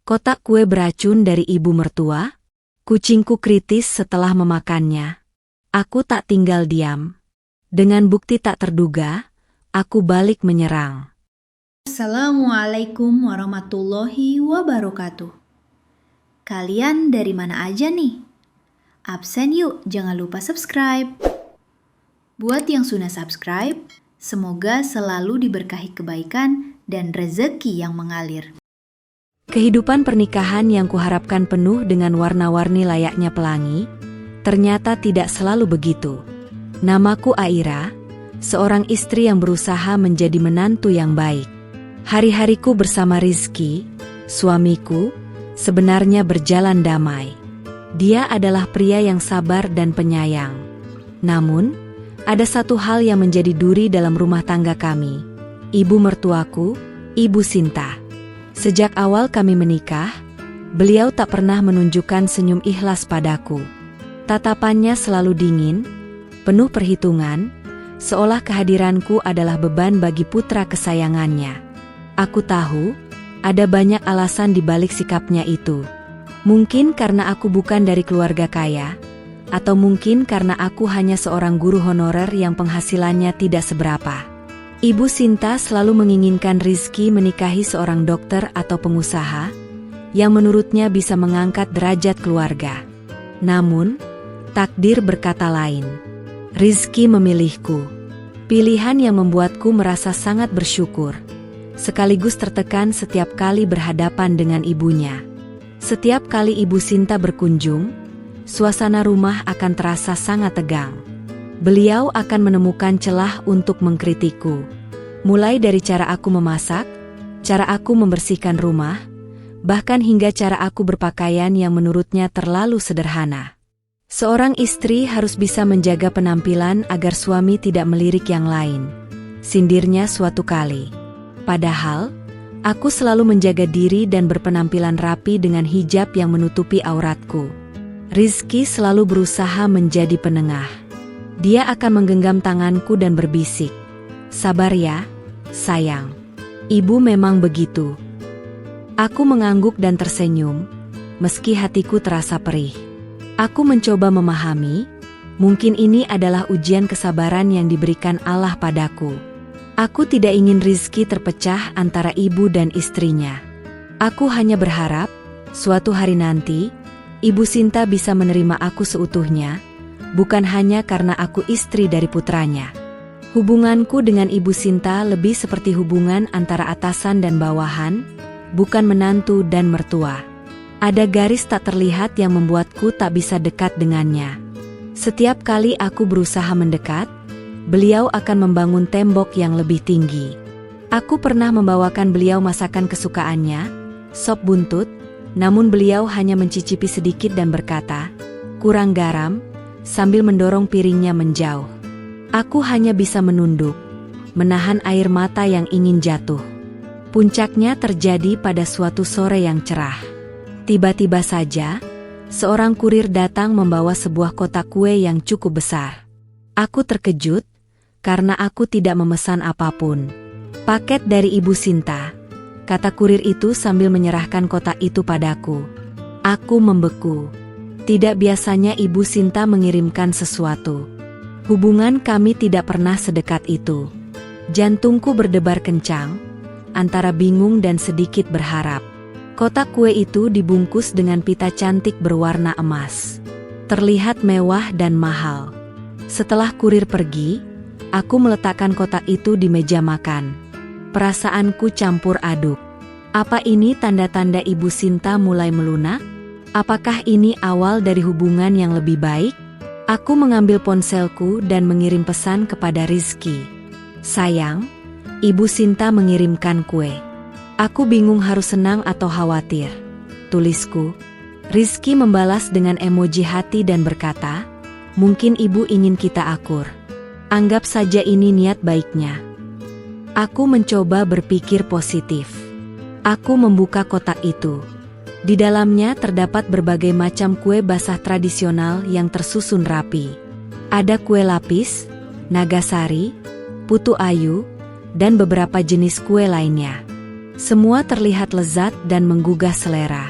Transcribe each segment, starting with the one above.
Kotak kue beracun dari ibu mertua? Kucingku kritis setelah memakannya. Aku tak tinggal diam. Dengan bukti tak terduga, aku balik menyerang. Assalamualaikum warahmatullahi wabarakatuh. Kalian dari mana aja nih? Absen yuk, jangan lupa subscribe. Buat yang sudah subscribe, semoga selalu diberkahi kebaikan dan rezeki yang mengalir. Kehidupan pernikahan yang kuharapkan penuh dengan warna-warni layaknya pelangi, ternyata tidak selalu begitu. Namaku Aira, seorang istri yang berusaha menjadi menantu yang baik. Hari-hariku bersama Rizky, suamiku, sebenarnya berjalan damai. Dia adalah pria yang sabar dan penyayang. Namun, ada satu hal yang menjadi duri dalam rumah tangga kami. Ibu mertuaku, Ibu Sinta. Sejak awal kami menikah, beliau tak pernah menunjukkan senyum ikhlas padaku. Tatapannya selalu dingin, penuh perhitungan, seolah kehadiranku adalah beban bagi putra kesayangannya. Aku tahu, ada banyak alasan di balik sikapnya itu. Mungkin karena aku bukan dari keluarga kaya, atau mungkin karena aku hanya seorang guru honorer yang penghasilannya tidak seberapa. Ibu Sinta selalu menginginkan Rizky menikahi seorang dokter atau pengusaha, yang menurutnya bisa mengangkat derajat keluarga. Namun, takdir berkata lain. Rizky memilihku. Pilihan yang membuatku merasa sangat bersyukur. Sekaligus tertekan setiap kali berhadapan dengan ibunya. Setiap kali Ibu Sinta berkunjung, suasana rumah akan terasa sangat tegang. Beliau akan menemukan celah untuk mengkritikku. Mulai dari cara aku memasak, cara aku membersihkan rumah, bahkan hingga cara aku berpakaian yang menurutnya terlalu sederhana. Seorang istri harus bisa menjaga penampilan agar suami tidak melirik yang lain, sindirnya suatu kali. Padahal, aku selalu menjaga diri dan berpenampilan rapi dengan hijab yang menutupi auratku. Rizky selalu berusaha menjadi penengah. Dia akan menggenggam tanganku dan berbisik, "Sabar ya, sayang. Ibu memang begitu." Aku mengangguk dan tersenyum, meski hatiku terasa perih. Aku mencoba memahami, mungkin ini adalah ujian kesabaran yang diberikan Allah padaku. Aku tidak ingin Rizky terpecah antara ibu dan istrinya. Aku hanya berharap, suatu hari nanti, Ibu Sinta bisa menerima aku seutuhnya, bukan hanya karena aku istri dari putranya. Hubunganku dengan Ibu Sinta lebih seperti hubungan antara atasan dan bawahan, bukan menantu dan mertua. Ada garis tak terlihat yang membuatku tak bisa dekat dengannya. Setiap kali aku berusaha mendekat, beliau akan membangun tembok yang lebih tinggi. Aku pernah membawakan beliau masakan kesukaannya, sop buntut, namun beliau hanya mencicipi sedikit dan berkata, "Kurang garam," sambil mendorong piringnya menjauh. Aku hanya bisa menunduk, menahan air mata yang ingin jatuh. Puncaknya terjadi pada suatu sore yang cerah. Tiba-tiba saja, seorang kurir datang membawa sebuah kotak kue yang cukup besar. Aku terkejut, karena aku tidak memesan apapun. "Paket dari Ibu Sinta," kata kurir itu sambil menyerahkan kotak itu padaku. Aku membeku. Tidak biasanya Ibu Sinta mengirimkan sesuatu. Hubungan kami tidak pernah sedekat itu. Jantungku berdebar kencang, antara bingung dan sedikit berharap. Kotak kue itu dibungkus dengan pita cantik berwarna emas. Terlihat mewah dan mahal. Setelah kurir pergi, aku meletakkan kotak itu di meja makan. Perasaanku campur aduk. Apa ini tanda-tanda Ibu Sinta mulai melunak? Apakah ini awal dari hubungan yang lebih baik? Aku mengambil ponselku dan mengirim pesan kepada Rizky. "Sayang, Ibu Sinta mengirimkan kue. Aku bingung harus senang atau khawatir," tulisku. Rizky membalas dengan emoji hati dan berkata, "Mungkin ibu ingin kita akur. Anggap saja ini niat baiknya." Aku mencoba berpikir positif. Aku membuka kotak itu. Di dalamnya terdapat berbagai macam kue basah tradisional yang tersusun rapi. Ada kue lapis, nagasari, putu ayu, dan beberapa jenis kue lainnya. Semua terlihat lezat dan menggugah selera.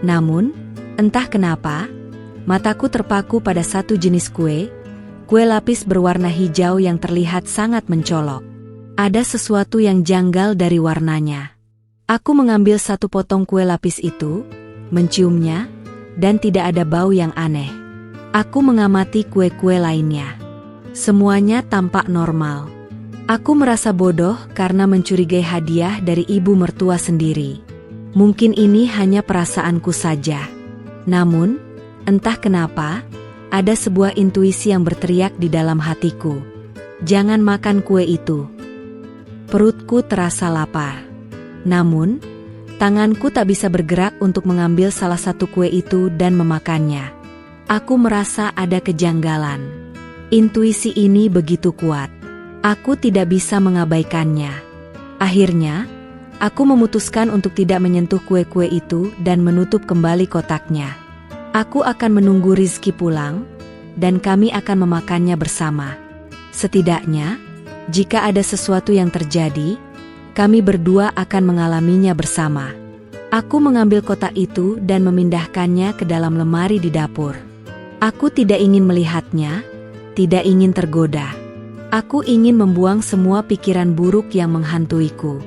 Namun, entah kenapa, mataku terpaku pada satu jenis kue lapis berwarna hijau yang terlihat sangat mencolok. Ada sesuatu yang janggal dari warnanya. Aku mengambil satu potong kue lapis itu, menciumnya, dan tidak ada bau yang aneh. Aku mengamati kue-kue lainnya. Semuanya tampak normal. Aku merasa bodoh karena mencurigai hadiah dari ibu mertua sendiri. Mungkin ini hanya perasaanku saja. Namun, entah kenapa, ada sebuah intuisi yang berteriak di dalam hatiku. Jangan makan kue itu. Perutku terasa lapar. Namun, tanganku tak bisa bergerak untuk mengambil salah satu kue itu dan memakannya. Aku merasa ada kejanggalan. Intuisi ini begitu kuat. Aku tidak bisa mengabaikannya. Akhirnya, aku memutuskan untuk tidak menyentuh kue-kue itu dan menutup kembali kotaknya. Aku akan menunggu Rizky pulang, dan kami akan memakannya bersama. Setidaknya, jika ada sesuatu yang terjadi, kami berdua akan mengalaminya bersama. Aku mengambil kotak itu dan memindahkannya ke dalam lemari di dapur. Aku tidak ingin melihatnya, tidak ingin tergoda. Aku ingin membuang semua pikiran buruk yang menghantuiku.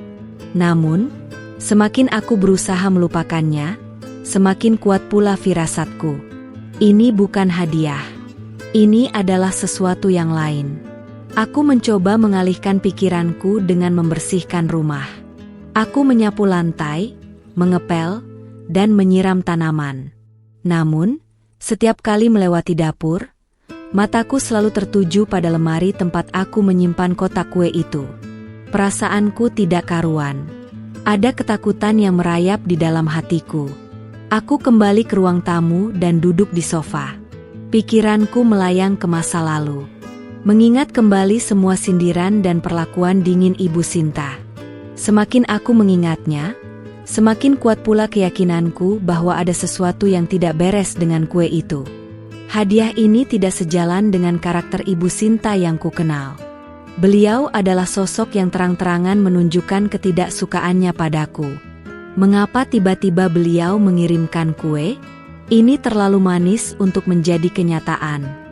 Namun, semakin aku berusaha melupakannya, semakin kuat pula firasatku. Ini bukan hadiah. Ini adalah sesuatu yang lain. Aku mencoba mengalihkan pikiranku dengan membersihkan rumah. Aku menyapu lantai, mengepel, dan menyiram tanaman. Namun, setiap kali melewati dapur, mataku selalu tertuju pada lemari tempat aku menyimpan kotak kue itu. Perasaanku tidak karuan. Ada ketakutan yang merayap di dalam hatiku. Aku kembali ke ruang tamu dan duduk di sofa. Pikiranku melayang ke masa lalu. Mengingat kembali semua sindiran dan perlakuan dingin Ibu Sinta. Semakin aku mengingatnya, semakin kuat pula keyakinanku bahwa ada sesuatu yang tidak beres dengan kue itu. Hadiah ini tidak sejalan dengan karakter Ibu Sinta yang kukenal. Beliau adalah sosok yang terang-terangan menunjukkan ketidaksukaannya padaku. Mengapa tiba-tiba beliau mengirimkan kue? Ini terlalu manis untuk menjadi kenyataan.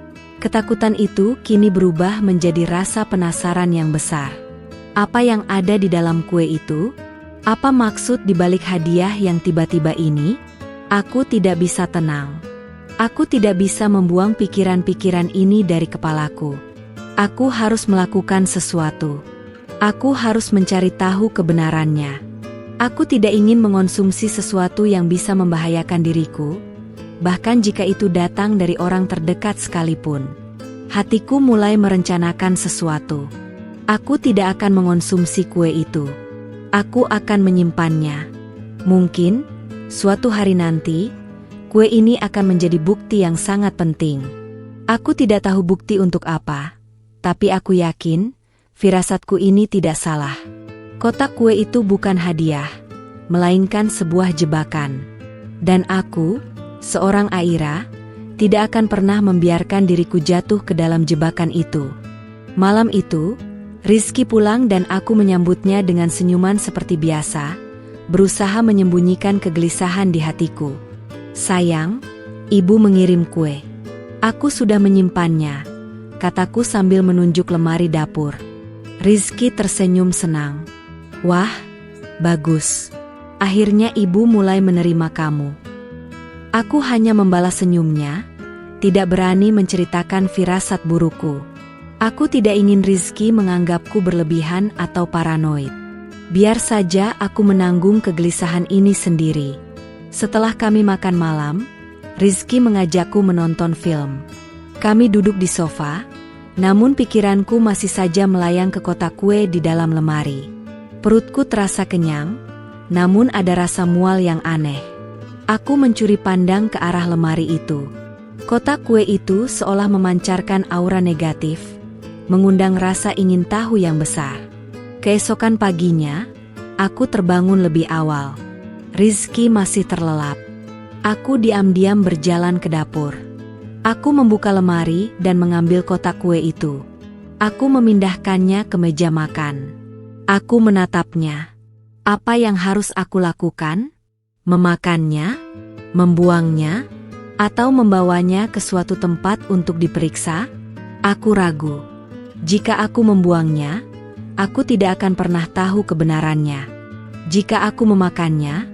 Ketakutan itu kini berubah menjadi rasa penasaran yang besar. Apa yang ada di dalam kue itu? Apa maksud dibalik hadiah yang tiba-tiba ini? Aku tidak bisa tenang. Aku tidak bisa membuang pikiran-pikiran ini dari kepalaku. Aku harus melakukan sesuatu. Aku harus mencari tahu kebenarannya. Aku tidak ingin mengonsumsi sesuatu yang bisa membahayakan diriku, bahkan jika itu datang dari orang terdekat sekalipun. Hatiku mulai merencanakan sesuatu. Aku tidak akan mengonsumsi kue itu. Aku akan menyimpannya. Mungkin, suatu hari nanti, kue ini akan menjadi bukti yang sangat penting. Aku tidak tahu bukti untuk apa, tapi aku yakin, firasatku ini tidak salah. Kotak kue itu bukan hadiah, melainkan sebuah jebakan. Dan aku, seorang Aira, tidak akan pernah membiarkan diriku jatuh ke dalam jebakan itu. Malam itu, Rizky pulang dan aku menyambutnya dengan senyuman seperti biasa, berusaha menyembunyikan kegelisahan di hatiku. Sayang, ibu mengirim kue. Aku sudah menyimpannya, kataku sambil menunjuk lemari dapur. Rizky tersenyum senang. Wah, bagus. Akhirnya ibu mulai menerima kamu. Aku hanya membalas senyumnya, tidak berani menceritakan firasat burukku. Aku tidak ingin Rizky menganggapku berlebihan atau paranoid. Biar saja aku menanggung kegelisahan ini sendiri. Setelah kami makan malam, Rizky mengajakku menonton film. Kami duduk di sofa, namun pikiranku masih saja melayang ke kotak kue di dalam lemari. Perutku terasa kenyang, namun ada rasa mual yang aneh. Aku mencuri pandang ke arah lemari itu. Kotak kue itu seolah memancarkan aura negatif, mengundang rasa ingin tahu yang besar. Keesokan paginya, aku terbangun lebih awal. Rizky masih terlelap. Aku diam-diam berjalan ke dapur. Aku membuka lemari dan mengambil kotak kue itu. Aku memindahkannya ke meja makan. Aku menatapnya. Apa yang harus aku lakukan? Memakannya? Membuangnya? Atau membawanya ke suatu tempat untuk diperiksa? Aku ragu. Jika aku membuangnya, aku tidak akan pernah tahu kebenarannya. Jika aku memakannya,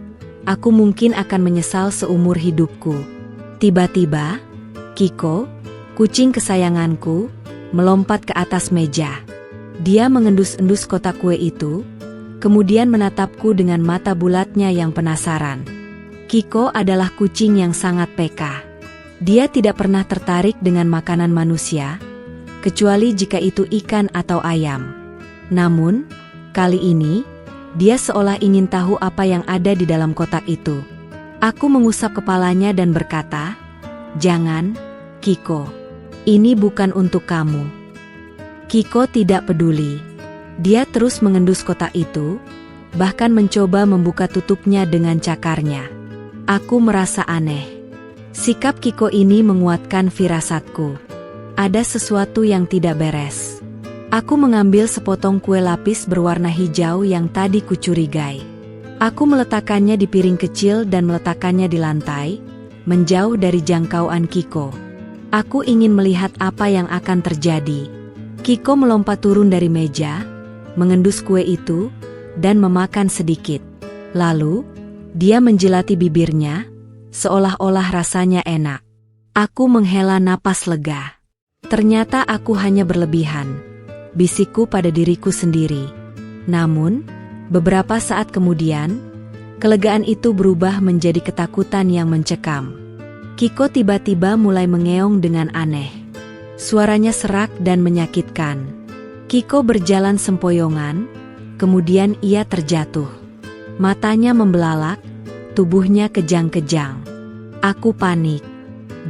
aku mungkin akan menyesal seumur hidupku. Tiba-tiba, Kiko, kucing kesayanganku, melompat ke atas meja. Dia mengendus-endus kotak kue itu, kemudian menatapku dengan mata bulatnya yang penasaran. Kiko adalah kucing yang sangat peka. Dia tidak pernah tertarik dengan makanan manusia, kecuali jika itu ikan atau ayam. Namun, kali ini, dia seolah ingin tahu apa yang ada di dalam kotak itu. Aku mengusap kepalanya dan berkata, "Jangan, Kiko. Ini bukan untuk kamu." Kiko tidak peduli. Dia terus mengendus kotak itu, bahkan mencoba membuka tutupnya dengan cakarnya. Aku merasa aneh. Sikap Kiko ini menguatkan firasatku. Ada sesuatu yang tidak beres. Aku mengambil sepotong kue lapis berwarna hijau yang tadi kucurigai. Aku meletakkannya di piring kecil dan meletakkannya di lantai, menjauh dari jangkauan Kiko. Aku ingin melihat apa yang akan terjadi. Kiko melompat turun dari meja, mengendus kue itu, dan memakan sedikit. Lalu, dia menjilati bibirnya, seolah-olah rasanya enak. Aku menghela napas lega. Ternyata aku hanya berlebihan, bisikku pada diriku sendiri. Namun, beberapa saat kemudian, kelegaan itu berubah menjadi ketakutan yang mencekam. Kiko tiba-tiba mulai mengeong dengan aneh. Suaranya serak dan menyakitkan. Kiko berjalan sempoyongan, kemudian ia terjatuh. Matanya membelalak, tubuhnya kejang-kejang. Aku panik.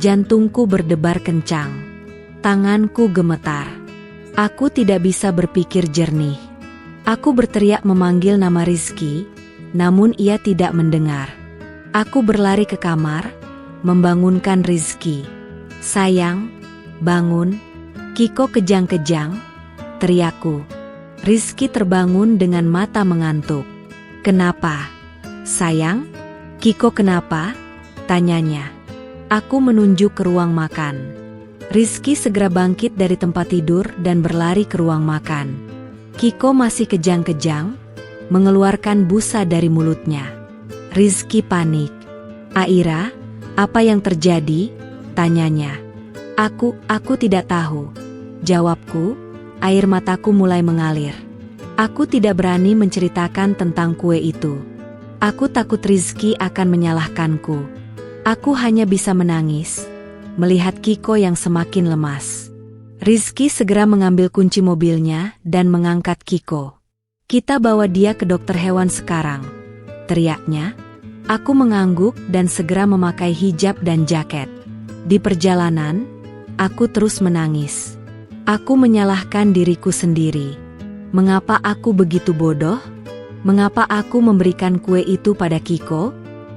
Jantungku berdebar kencang. Tanganku gemetar. Aku tidak bisa berpikir jernih. Aku berteriak memanggil nama Rizky, namun ia tidak mendengar. Aku berlari ke kamar, membangunkan Rizky. "Sayang, bangun." Kiko kejang-kejang, teriakku. Rizky terbangun dengan mata mengantuk. "Kenapa, sayang?" "Kiko kenapa?" tanyanya. Aku menunjuk ke ruang makan. Rizky segera bangkit dari tempat tidur dan berlari ke ruang makan. Kiko masih kejang-kejang, mengeluarkan busa dari mulutnya. Rizky panik. "Aira, apa yang terjadi?" tanyanya. Aku tidak tahu." Jawabku, air mataku mulai mengalir. Aku tidak berani menceritakan tentang kue itu. Aku takut Rizky akan menyalahkanku. Aku hanya bisa menangis, melihat Kiko yang semakin lemas. Rizky segera mengambil kunci mobilnya dan mengangkat Kiko. "Kita bawa dia ke dokter hewan sekarang," teriaknya. Aku mengangguk dan segera memakai hijab dan jaket. Di perjalanan, aku terus menangis. Aku menyalahkan diriku sendiri. Mengapa aku begitu bodoh? Mengapa aku memberikan kue itu pada Kiko?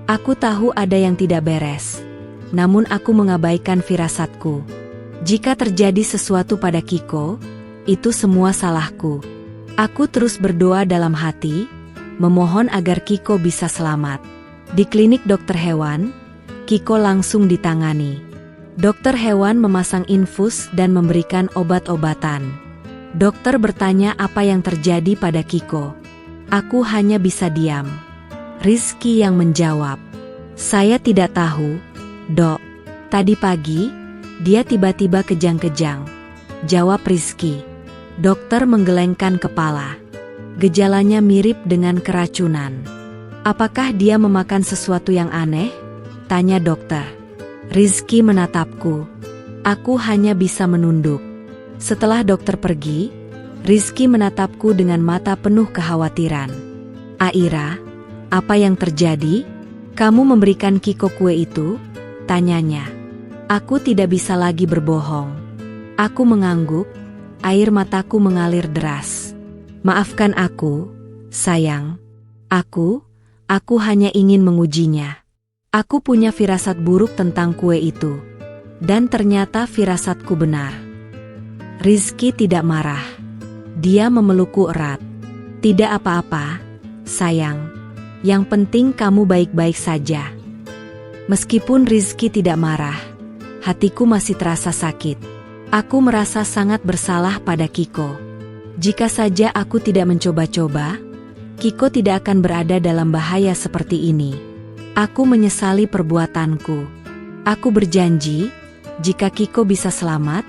Aku tahu ada yang tidak beres. Namun aku mengabaikan firasatku. Jika terjadi sesuatu pada Kiko, itu semua salahku. Aku terus berdoa dalam hati, memohon agar Kiko bisa selamat. Di klinik dokter hewan, Kiko langsung ditangani. Dokter hewan memasang infus dan memberikan obat-obatan. Dokter bertanya apa yang terjadi pada Kiko. Aku hanya bisa diam. Rizky yang menjawab, "Saya tidak tahu, Dok. Tadi pagi, dia tiba-tiba kejang-kejang." Jawab Rizky. Dokter menggelengkan kepala. Gejalanya mirip dengan keracunan. "Apakah dia memakan sesuatu yang aneh?" tanya dokter. Rizky menatapku. Aku hanya bisa menunduk. Setelah dokter pergi, Rizky menatapku dengan mata penuh kekhawatiran. "Aira, apa yang terjadi? Kamu memberikan Kiko kue itu?" tanyanya. Aku tidak bisa lagi berbohong. Aku mengangguk, air mataku mengalir deras. "Maafkan aku, sayang. Aku hanya ingin mengujinya. Aku punya firasat buruk tentang kue itu. Dan ternyata firasatku benar." Rizky tidak marah. Dia memelukku erat. "Tidak apa-apa, sayang. Yang penting kamu baik-baik saja. Meskipun Rizky tidak marah, hatiku masih terasa sakit. Aku merasa sangat bersalah pada Kiko. Jika saja aku tidak mencoba-coba, Kiko tidak akan berada dalam bahaya seperti ini. Aku menyesali perbuatanku. Aku berjanji, jika Kiko bisa selamat,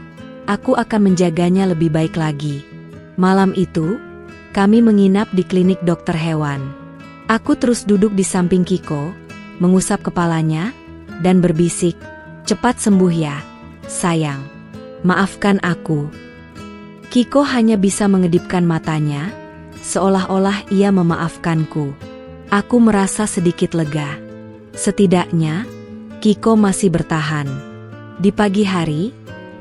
aku akan menjaganya lebih baik lagi. Malam itu, kami menginap di klinik dokter hewan. Aku terus duduk di samping Kiko, mengusap kepalanya, dan berbisik, "Cepat sembuh ya, sayang. Maafkan aku." Kiko hanya bisa mengedipkan matanya, seolah-olah ia memaafkanku. Aku merasa sedikit lega. Setidaknya, Kiko masih bertahan. Di pagi hari,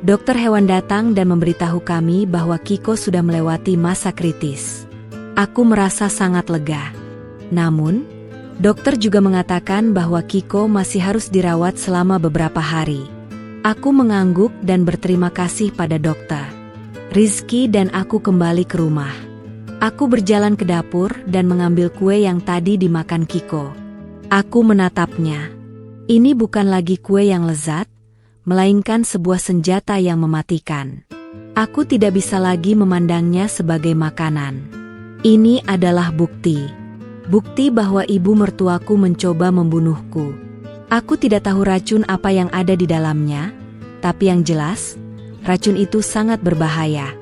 dokter hewan datang dan memberitahu kami bahwa Kiko sudah melewati masa kritis. Aku merasa sangat lega. Namun, dokter juga mengatakan bahwa Kiko masih harus dirawat selama beberapa hari. Aku mengangguk dan berterima kasih pada dokter. Rizky dan aku kembali ke rumah. Aku berjalan ke dapur dan mengambil kue yang tadi dimakan Kiko. Aku menatapnya. Ini bukan lagi kue yang lezat, melainkan sebuah senjata yang mematikan. Aku tidak bisa lagi memandangnya sebagai makanan. Ini adalah bukti. Bukti bahwa ibu mertuaku mencoba membunuhku. Aku tidak tahu racun apa yang ada di dalamnya, tapi yang jelas, racun itu sangat berbahaya.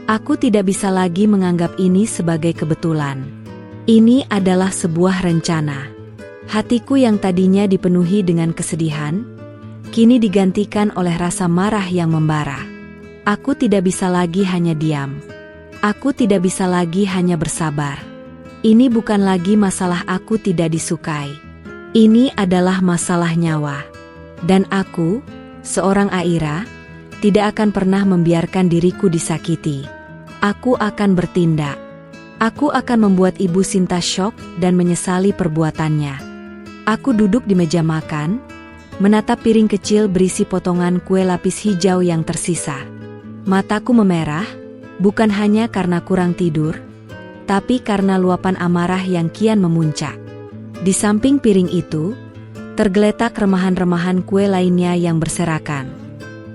Aku tidak bisa lagi menganggap ini sebagai kebetulan. Ini adalah sebuah rencana. Hatiku yang tadinya dipenuhi dengan kesedihan, kini digantikan oleh rasa marah yang membara. Aku tidak bisa lagi hanya diam. Aku tidak bisa lagi hanya bersabar. Ini bukan lagi masalah aku tidak disukai. Ini adalah masalah nyawa. Dan aku, seorang Aira, tidak akan pernah membiarkan diriku disakiti. Aku akan bertindak. Aku akan membuat Ibu Sinta syok dan menyesali perbuatannya. Aku duduk di meja makan, menatap piring kecil berisi potongan kue lapis hijau yang tersisa. Mataku memerah, bukan hanya karena kurang tidur, tapi karena luapan amarah yang kian memuncak. Di samping piring itu, tergeletak remahan-remahan kue lainnya yang berserakan.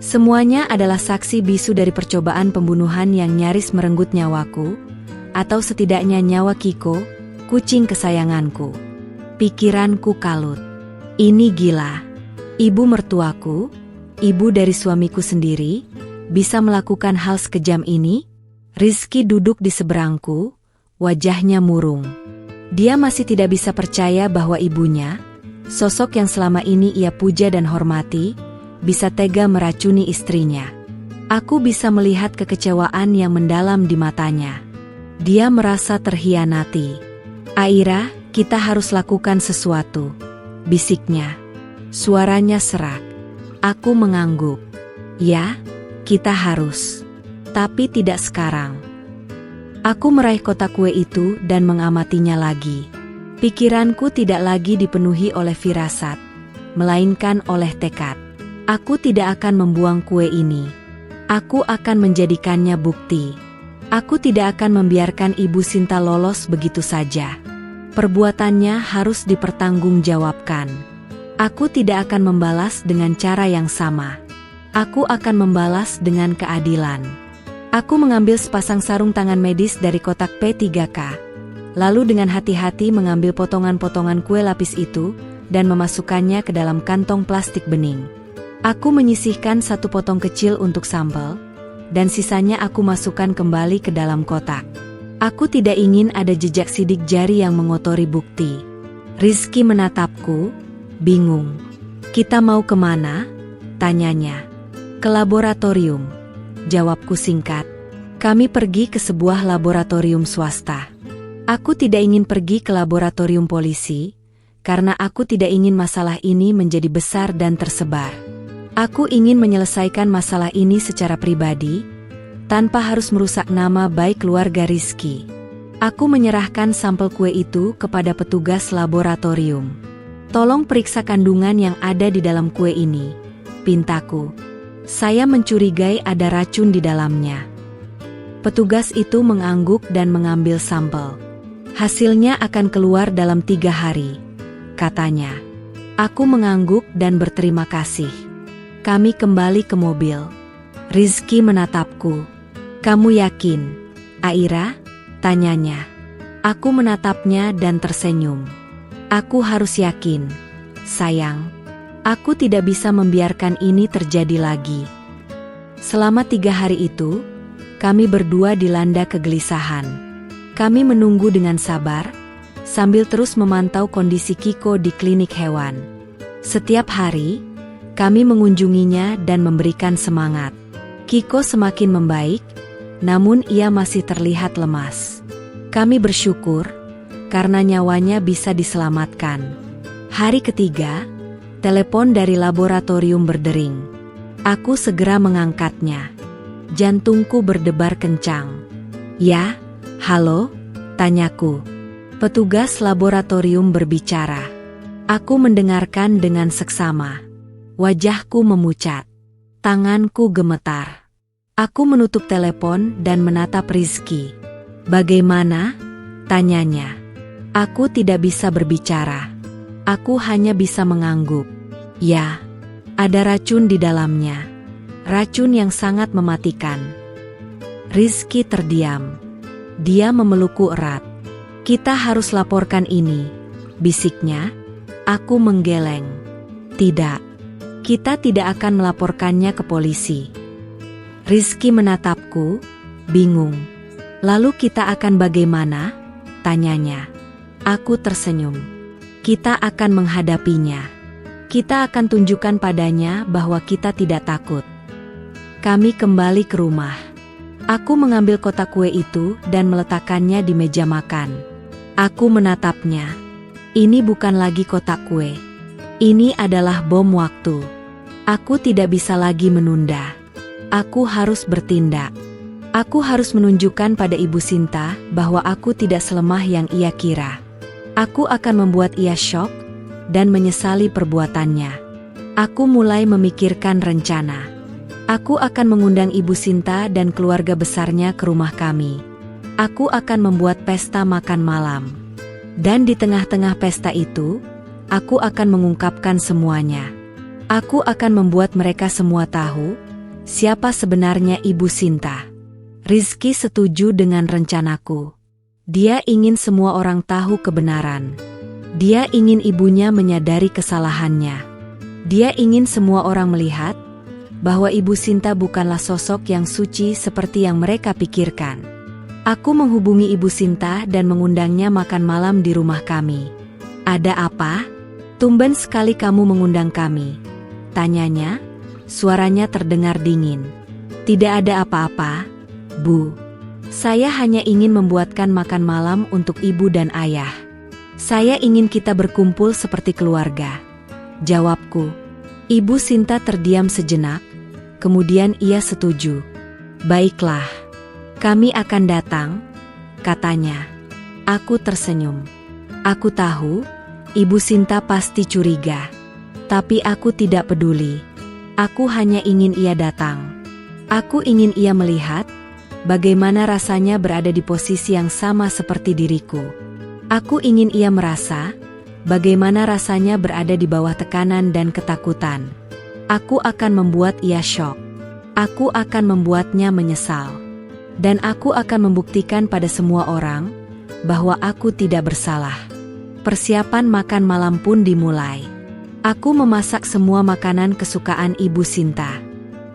Semuanya adalah saksi bisu dari percobaan pembunuhan yang nyaris merenggut nyawaku, atau setidaknya nyawa Kiko, kucing kesayanganku. Pikiranku kalut. Ini gila. Ibu mertuaku, ibu dari suamiku sendiri, bisa melakukan hal sekejam ini? Rizky duduk di seberangku, wajahnya murung. Dia masih tidak bisa percaya bahwa ibunya, sosok yang selama ini ia puja dan hormati, bisa tega meracuni istrinya. Aku bisa melihat kekecewaan yang mendalam di matanya. Dia merasa terhianati. "Aira, kita harus lakukan sesuatu," bisiknya. Suaranya serak. Aku mengangguk. "Ya, kita harus. Tapi tidak sekarang." Aku meraih kotak kue itu dan mengamatinya lagi. Pikiranku tidak lagi dipenuhi oleh firasat, melainkan oleh tekad. Aku tidak akan membuang kue ini. Aku akan menjadikannya bukti. Aku tidak akan membiarkan Ibu Sinta lolos begitu saja. Perbuatannya harus dipertanggungjawabkan. Aku tidak akan membalas dengan cara yang sama. Aku akan membalas dengan keadilan. Aku mengambil sepasang sarung tangan medis dari kotak P3K. Lalu dengan hati-hati mengambil potongan-potongan kue lapis itu dan memasukkannya ke dalam kantong plastik bening. Aku menyisihkan satu potong kecil untuk sampel, dan sisanya aku masukkan kembali ke dalam kotak. Aku tidak ingin ada jejak sidik jari yang mengotori bukti. Rizky menatapku, bingung. "Kita mau kemana?" tanyanya. "Ke laboratorium," jawabku singkat. "Kami pergi ke sebuah laboratorium swasta." Aku tidak ingin pergi ke laboratorium polisi, karena aku tidak ingin masalah ini menjadi besar dan tersebar. Aku ingin menyelesaikan masalah ini secara pribadi, tanpa harus merusak nama baik keluarga Rizky. Aku menyerahkan sampel kue itu kepada petugas laboratorium. "Tolong periksa kandungan yang ada di dalam kue ini," pintaku. "Saya mencurigai ada racun di dalamnya." Petugas itu mengangguk dan mengambil sampel. Hasilnya akan keluar dalam 3 hari, katanya. Aku mengangguk dan berterima kasih. Kami kembali ke mobil. Rizky menatapku. Kamu yakin, Aira? Tanyanya. Aku menatapnya dan tersenyum. Aku harus yakin, sayang. Aku tidak bisa membiarkan ini terjadi lagi. Selama 3 hari itu, kami berdua dilanda kegelisahan. Kami menunggu dengan sabar, sambil terus memantau kondisi Kiko di klinik hewan. Setiap hari, kami mengunjunginya dan memberikan semangat. Kiko semakin membaik, namun ia masih terlihat lemas. Kami bersyukur, karena nyawanya bisa diselamatkan. Hari ketiga, telepon dari laboratorium berdering. Aku segera mengangkatnya. Jantungku berdebar kencang. Ya, halo? Tanyaku. Petugas laboratorium berbicara. Aku mendengarkan dengan seksama. Wajahku memucat. Tanganku gemetar. Aku menutup telepon dan menatap Rizky. Bagaimana? Tanyanya. Aku tidak bisa berbicara. Aku hanya bisa mengangguk. Ya, ada racun di dalamnya. Racun yang sangat mematikan. Rizky terdiam. Dia memelukku erat. Kita harus laporkan ini, bisiknya. Aku menggeleng. Tidak. Kita tidak akan melaporkannya ke polisi. Rizky menatapku, bingung. Lalu kita akan bagaimana? Tanyanya. Aku tersenyum. Kita akan menghadapinya. Kita akan tunjukkan padanya bahwa kita tidak takut. Kami kembali ke rumah. Aku mengambil kotak kue itu dan meletakkannya di meja makan. Aku menatapnya. Ini bukan lagi kotak kue. Ini adalah bom waktu. Aku tidak bisa lagi menunda. Aku harus bertindak. Aku harus menunjukkan pada Ibu Sinta bahwa aku tidak selemah yang ia kira. Aku akan membuat ia syok dan menyesali perbuatannya. Aku mulai memikirkan rencana. Aku akan mengundang Ibu Sinta dan keluarga besarnya ke rumah kami. Aku akan membuat pesta makan malam. Dan di tengah-tengah pesta itu, aku akan mengungkapkan semuanya. Aku akan membuat mereka semua tahu siapa sebenarnya Ibu Sinta. Rizky setuju dengan rencanaku. Dia ingin semua orang tahu kebenaran. Dia ingin ibunya menyadari kesalahannya. Dia ingin semua orang melihat bahwa Ibu Sinta bukanlah sosok yang suci seperti yang mereka pikirkan. Aku menghubungi Ibu Sinta dan mengundangnya makan malam di rumah kami. Ada apa? Tumben sekali kamu mengundang kami. Tanyanya, suaranya terdengar dingin. Tidak ada apa-apa, Bu. Saya hanya ingin membuatkan makan malam untuk ibu dan ayah. Saya ingin kita berkumpul seperti keluarga. Jawabku. Ibu Sinta terdiam sejenak, kemudian ia setuju. Baiklah. Kami akan datang, katanya. Aku tersenyum. Aku tahu, Ibu Sinta pasti curiga. Tapi aku tidak peduli. Aku hanya ingin ia datang. Aku ingin ia melihat bagaimana rasanya berada di posisi yang sama seperti diriku. Aku ingin ia merasa bagaimana rasanya berada di bawah tekanan dan ketakutan. Aku akan membuat ia syok. Aku akan membuatnya menyesal. Dan aku akan membuktikan pada semua orang bahwa aku tidak bersalah. Persiapan makan malam pun dimulai. Aku memasak semua makanan kesukaan Ibu Sinta.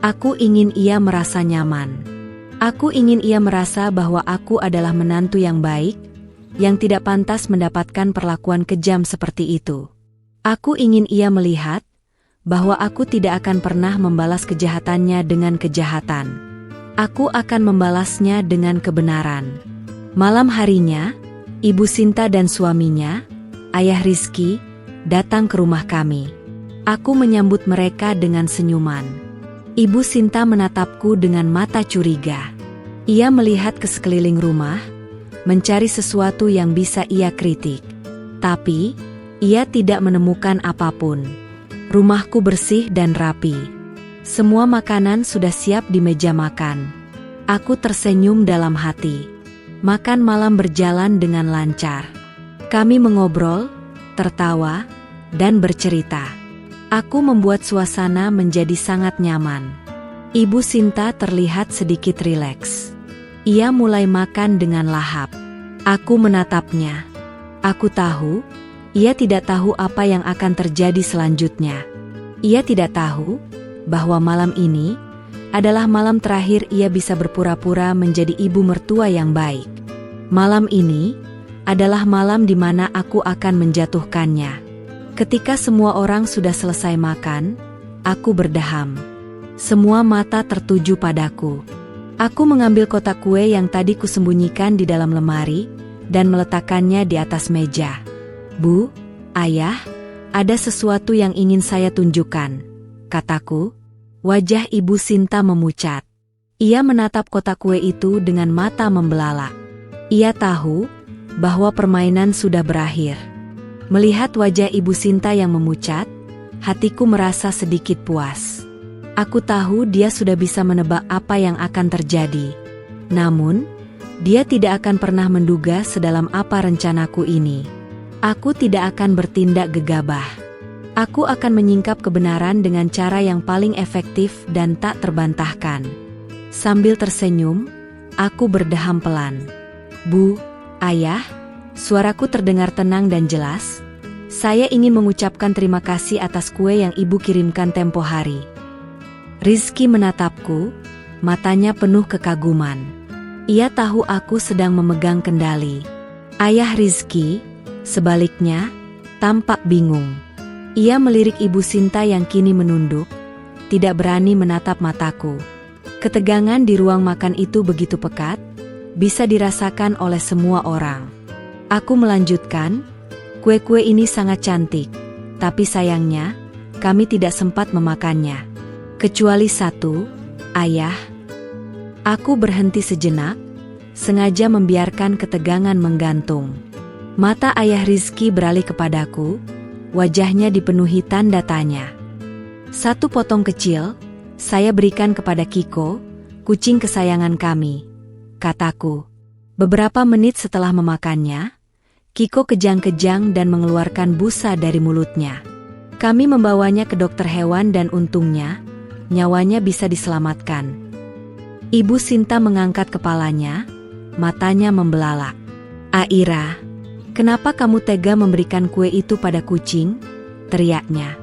Aku ingin ia merasa nyaman. Aku ingin ia merasa bahwa aku adalah menantu yang baik, yang tidak pantas mendapatkan perlakuan kejam seperti itu. Aku ingin ia melihat bahwa aku tidak akan pernah membalas kejahatannya dengan kejahatan. Aku akan membalasnya dengan kebenaran. Malam harinya, Ibu Sinta dan suaminya, Ayah Rizky, datang ke rumah kami. Aku menyambut mereka dengan senyuman. Ibu Sinta menatapku dengan mata curiga. Ia melihat ke sekeliling rumah, mencari sesuatu yang bisa ia kritik. Tapi, ia tidak menemukan apapun. Rumahku bersih dan rapi. Semua makanan sudah siap di meja makan. Aku tersenyum dalam hati. Makan malam berjalan dengan lancar. Kami mengobrol, tertawa, dan bercerita. Aku membuat suasana menjadi sangat nyaman. Ibu Sinta terlihat sedikit rileks. Ia mulai makan dengan lahap. Aku menatapnya. Aku tahu, ia tidak tahu apa yang akan terjadi selanjutnya. Ia tidak tahu bahwa malam ini adalah malam terakhir ia bisa berpura-pura menjadi ibu mertua yang baik. Malam ini adalah malam di mana aku akan menjatuhkannya. Ketika semua orang sudah selesai makan, aku berdeham. Semua mata tertuju padaku. Aku mengambil kotak kue yang tadi kusembunyikan di dalam lemari dan meletakkannya di atas meja. Bu, Ayah, ada sesuatu yang ingin saya tunjukkan, kataku. Wajah Ibu Sinta memucat. Ia menatap kotak kue itu dengan mata membelalak. Ia tahu bahwa permainan sudah berakhir. Melihat wajah Ibu Sinta yang memucat, hatiku merasa sedikit puas. Aku tahu dia sudah bisa menebak apa yang akan terjadi. Namun, dia tidak akan pernah menduga sedalam apa rencanaku ini. Aku tidak akan bertindak gegabah. Aku akan menyingkap kebenaran dengan cara yang paling efektif dan tak terbantahkan. Sambil tersenyum, aku berdeham pelan. Bu, Ayah, suaraku terdengar tenang dan jelas. Saya ingin mengucapkan terima kasih atas kue yang Ibu kirimkan tempo hari. Rizky menatapku, matanya penuh kekaguman. Ia tahu aku sedang memegang kendali. Ayah Rizky, sebaliknya, tampak bingung. Ia melirik Ibu Sinta yang kini menunduk, tidak berani menatap mataku. Ketegangan di ruang makan itu begitu pekat, bisa dirasakan oleh semua orang. Aku melanjutkan, kue-kue ini sangat cantik, tapi sayangnya, kami tidak sempat memakannya. Kecuali satu, Ayah. Aku berhenti sejenak, sengaja membiarkan ketegangan menggantung. Mata Ayah Rizky beralih kepadaku, wajahnya dipenuhi tanda tanya. Satu potong kecil, saya berikan kepada Kiko, kucing kesayangan kami, kataku. Beberapa menit setelah memakannya, Kiko kejang-kejang dan mengeluarkan busa dari mulutnya. Kami membawanya ke dokter hewan dan untungnya, nyawanya bisa diselamatkan. Ibu Sinta mengangkat kepalanya, matanya membelalak. Aira, kenapa kamu tega memberikan kue itu pada kucing? Teriaknya.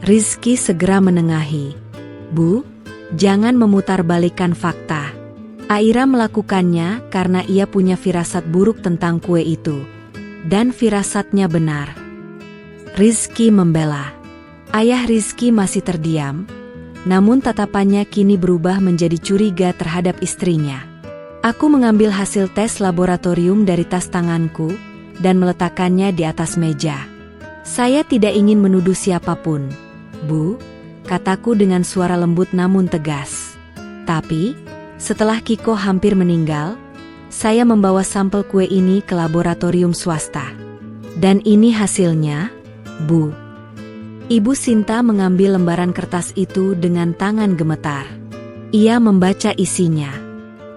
Rizky segera menengahi. Bu, jangan memutarbalikkan fakta. Aira melakukannya karena ia punya firasat buruk tentang kue itu. Dan firasatnya benar. Rizky membela. Ayah Rizky masih terdiam, namun tatapannya kini berubah menjadi curiga terhadap istrinya. Aku mengambil hasil tes laboratorium dari tas tanganku dan meletakkannya di atas meja. Saya tidak ingin menuduh siapapun, Bu, kataku dengan suara lembut namun tegas. Tapi, setelah Kiko hampir meninggal, saya membawa sampel kue ini ke laboratorium swasta. Dan ini hasilnya, Bu. Ibu Sinta mengambil lembaran kertas itu dengan tangan gemetar. Ia membaca isinya.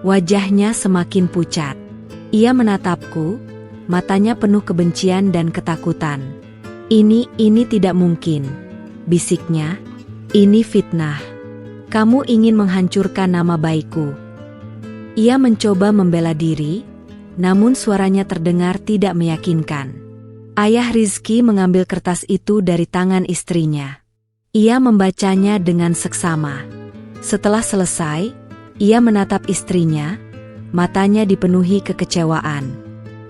Wajahnya semakin pucat. Ia menatapku, matanya penuh kebencian dan ketakutan. Ini tidak mungkin, bisiknya. Ini fitnah. Kamu ingin menghancurkan nama baikku. Ia mencoba membela diri, namun suaranya terdengar tidak meyakinkan. Ayah Rizky mengambil kertas itu dari tangan istrinya. Ia membacanya dengan seksama. Setelah selesai, ia menatap istrinya, matanya dipenuhi kekecewaan.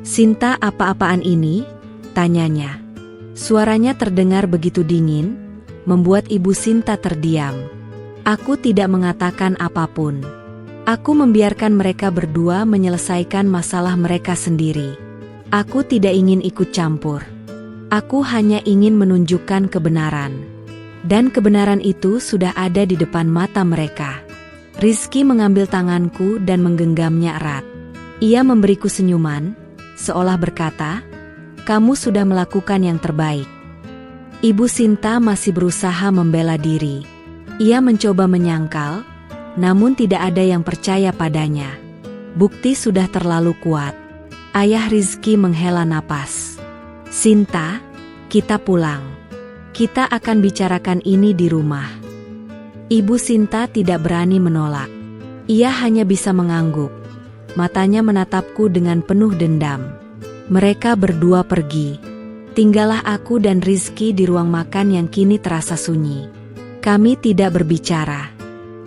Sinta, apa-apaan ini? Tanyanya. Suaranya terdengar begitu dingin, membuat Ibu Sinta terdiam. Aku tidak mengatakan apapun. Aku membiarkan mereka berdua menyelesaikan masalah mereka sendiri. Aku tidak ingin ikut campur. Aku hanya ingin menunjukkan kebenaran. Dan kebenaran itu sudah ada di depan mata mereka. Rizky mengambil tanganku dan menggenggamnya erat. Ia memberiku senyuman, seolah berkata, "Kamu sudah melakukan yang terbaik." Ibu Sinta masih berusaha membela diri. Ia mencoba menyangkal, namun tidak ada yang percaya padanya. Bukti sudah terlalu kuat. Ayah Rizky menghela napas. Sinta, kita pulang. Kita akan bicarakan ini di rumah. Ibu Sinta tidak berani menolak. Ia hanya bisa mengangguk. Matanya menatapku dengan penuh dendam. Mereka berdua pergi. Tinggallah aku dan Rizky di ruang makan yang kini terasa sunyi. Kami tidak berbicara.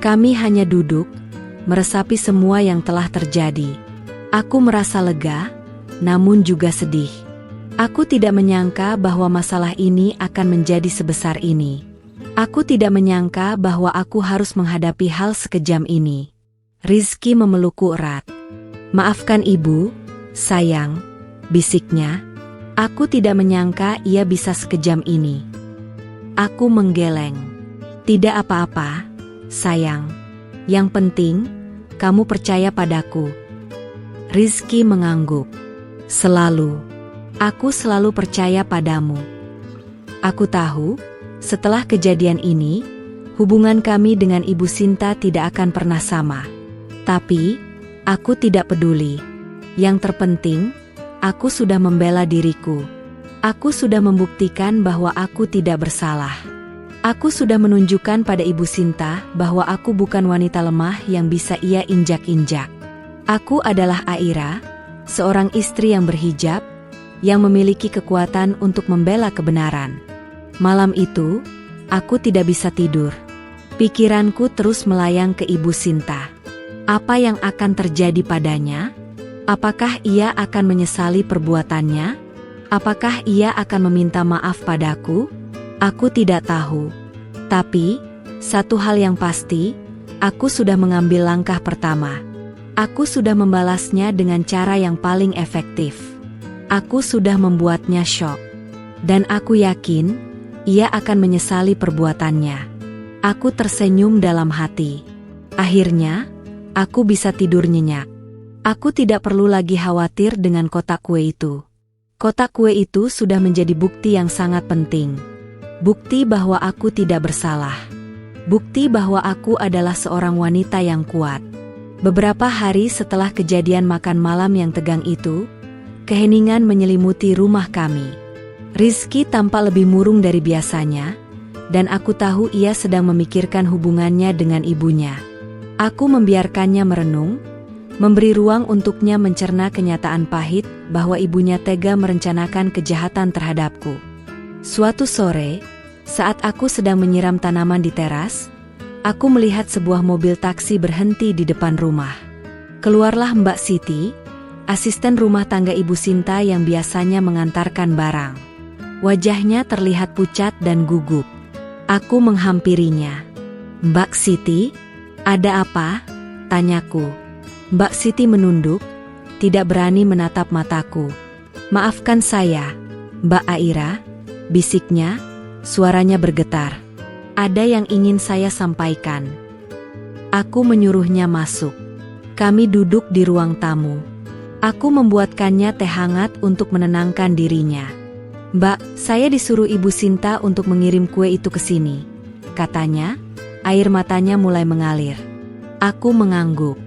Kami hanya duduk, meresapi semua yang telah terjadi. Aku merasa lega, namun juga sedih. Aku tidak menyangka bahwa masalah ini akan menjadi sebesar ini. Aku tidak menyangka bahwa aku harus menghadapi hal sekejam ini. Rizky memelukku erat. Maafkan ibu, sayang, bisiknya. Aku tidak menyangka ia bisa sekejam ini. Aku menggeleng. Tidak apa-apa, sayang. Yang penting, kamu percaya padaku. Rizky mengangguk. Selalu. Aku selalu percaya padamu. Aku tahu, setelah kejadian ini, hubungan kami dengan Ibu Sinta tidak akan pernah sama. Tapi, aku tidak peduli. Yang terpenting, aku sudah membela diriku. Aku sudah membuktikan bahwa aku tidak bersalah. Aku sudah menunjukkan pada Ibu Sinta bahwa aku bukan wanita lemah yang bisa ia injak-injak. Aku adalah Aira, seorang istri yang berhijab, yang memiliki kekuatan untuk membela kebenaran. Malam itu, aku tidak bisa tidur. Pikiranku terus melayang ke Ibu Sinta. Apa yang akan terjadi padanya? Apakah ia akan menyesali perbuatannya? Apakah ia akan meminta maaf padaku? Aku tidak tahu. Tapi, satu hal yang pasti, aku sudah mengambil langkah pertama. Aku sudah membalasnya dengan cara yang paling efektif. Aku sudah membuatnya syok. Dan aku yakin, ia akan menyesali perbuatannya. Aku tersenyum dalam hati. Akhirnya, aku bisa tidur nyenyak. Aku tidak perlu lagi khawatir dengan kotak kue itu. Kotak kue itu sudah menjadi bukti yang sangat penting. Bukti bahwa aku tidak bersalah. Bukti bahwa aku adalah seorang wanita yang kuat. Beberapa hari setelah kejadian makan malam yang tegang itu, keheningan menyelimuti rumah kami. Rizky tampak lebih murung dari biasanya, dan aku tahu ia sedang memikirkan hubungannya dengan ibunya. Aku membiarkannya merenung, memberi ruang untuknya mencerna kenyataan pahit bahwa ibunya tega merencanakan kejahatan terhadapku. Suatu sore, saat aku sedang menyiram tanaman di teras, aku melihat sebuah mobil taksi berhenti di depan rumah. Keluarlah Mbak Siti, asisten rumah tangga Ibu Sinta yang biasanya mengantarkan barang. Wajahnya terlihat pucat dan gugup. Aku menghampirinya. "Mbak Siti, ada apa?" tanyaku. Mbak Siti menunduk, tidak berani menatap mataku. "Maafkan saya, Mbak Aira," bisiknya, suaranya bergetar. "Ada yang ingin saya sampaikan." Aku menyuruhnya masuk. Kami duduk di ruang tamu. Aku membuatkannya teh hangat untuk menenangkan dirinya. "Mbak, saya disuruh Ibu Sinta untuk mengirim kue itu ke sini," katanya, air matanya mulai mengalir. Aku mengangguk.